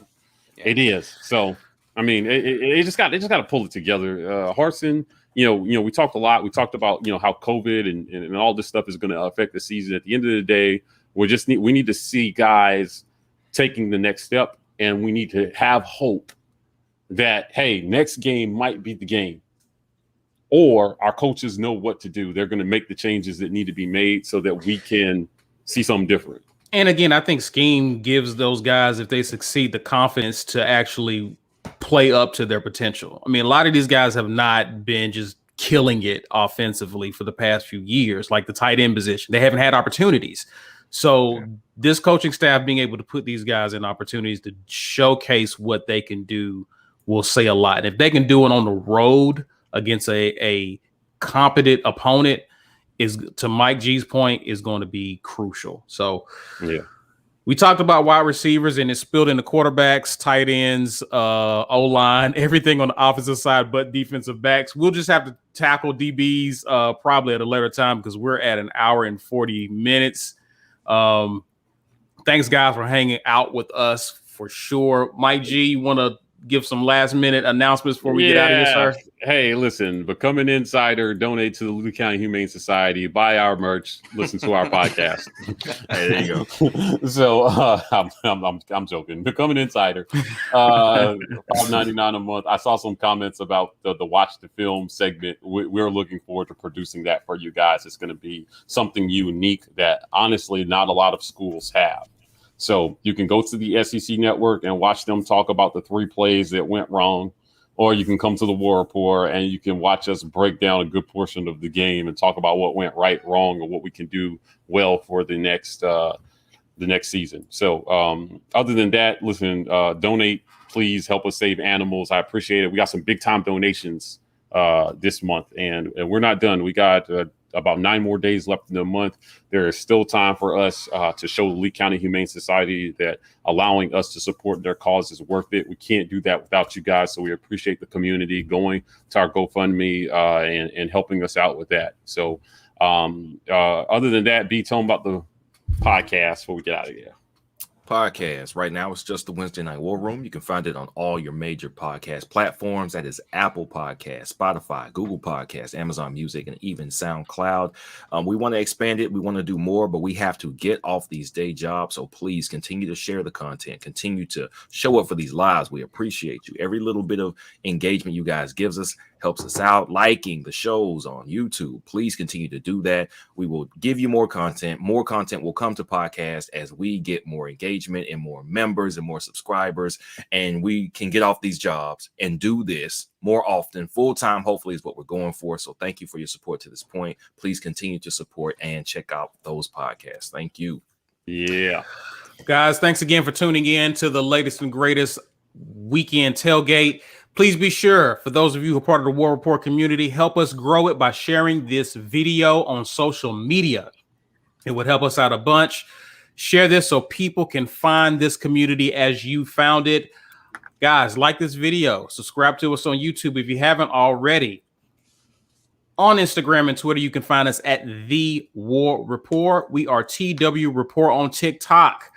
S6: Yeah. It is. So, I mean, it just got to pull it together. Harsin, we talked a lot. We talked about, how COVID and all this stuff is going to affect the season. At the end of the day, we need to see guys taking the next step, and we need to have hope that, hey, next game might be the game, or our coaches know what to do. They're going to make the changes that need to be made so that we can see something different.
S1: And again, I think scheme gives those guys, if they succeed, the confidence to actually play up to their potential. I mean, a lot of these guys have not been just killing it offensively for the past few years, like the tight end position. They haven't had opportunities. So this coaching staff being able to put these guys in opportunities to showcase what they can do will say a lot. And if they can do it on the road against a competent opponent, is, to Mike G's point, is going to be crucial. So we talked about wide receivers, and it's spilled into quarterbacks, tight ends, O-line, everything on the offensive side but defensive backs. We'll just have to tackle DBs probably at a later time because we're at an hour and 40 minutes. Thanks, guys, for hanging out with us for sure. Mike G, you want to give some last minute announcements before we get out of here, sir?
S6: Hey, listen, become an insider, donate to the Loudoun County Humane Society, buy our merch, listen to our podcast.
S4: Hey, there you go.
S6: So I'm joking. Become an insider. $5.99 a month. I saw some comments about the watch the film segment. We're looking forward to producing that for you guys. It's going to be something unique that honestly not a lot of schools have. So you can go to the SEC network and watch them talk about the 3 plays that went wrong, or you can come to the War Report and you can watch us break down a good portion of the game and talk about what went right, wrong, or what we can do well for the next season. So other than that, listen, donate, please help us save animals. I appreciate it. We got some big time donations this month, and we're not done. We got about 9 more days left in the month. There is still time for us to show the Lee County Humane Society that allowing us to support their cause is worth it. We can't do that without you guys. So we appreciate the community going to our GoFundMe and helping us out with that. So other than that, B, tell them about the podcast before we get out of here.
S4: Podcast right now, it's just the Wednesday Night War Room. You can find it on all your major podcast platforms. That is Apple Podcasts, Spotify, Google Podcasts, Amazon Music, and even SoundCloud. We want to expand it. We want to do more, but we have to get off these day jobs. So please continue to share the content, continue to show up for these lives. We appreciate you. Every little bit of engagement you guys gives us helps us out. Liking the shows on YouTube, please continue to do that. We will give you more content. More content will come to podcast as we get more engagement and more members and more subscribers, and we can get off these jobs and do this more often. Full time, hopefully, is what we're going for. So thank you for your support to this point. Please continue to support and check out those podcasts. Thank you.
S6: Yeah,
S1: guys, thanks again for tuning in to the latest and greatest weekend tailgate. Please be sure, for those of you who are part of the War Report community, help us grow it by sharing this video on social media. It would help us out a bunch. Share this so people can find this community as you found it. Guys, like this video. Subscribe to us on YouTube if you haven't already. On Instagram and Twitter, you can find us at The War Report. We are TW Report on TikTok.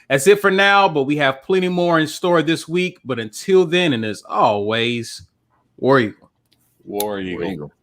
S1: That's it for now, but we have plenty more in store this week. But until then, and as always, War Eagle.
S6: War Eagle.
S4: War Eagle.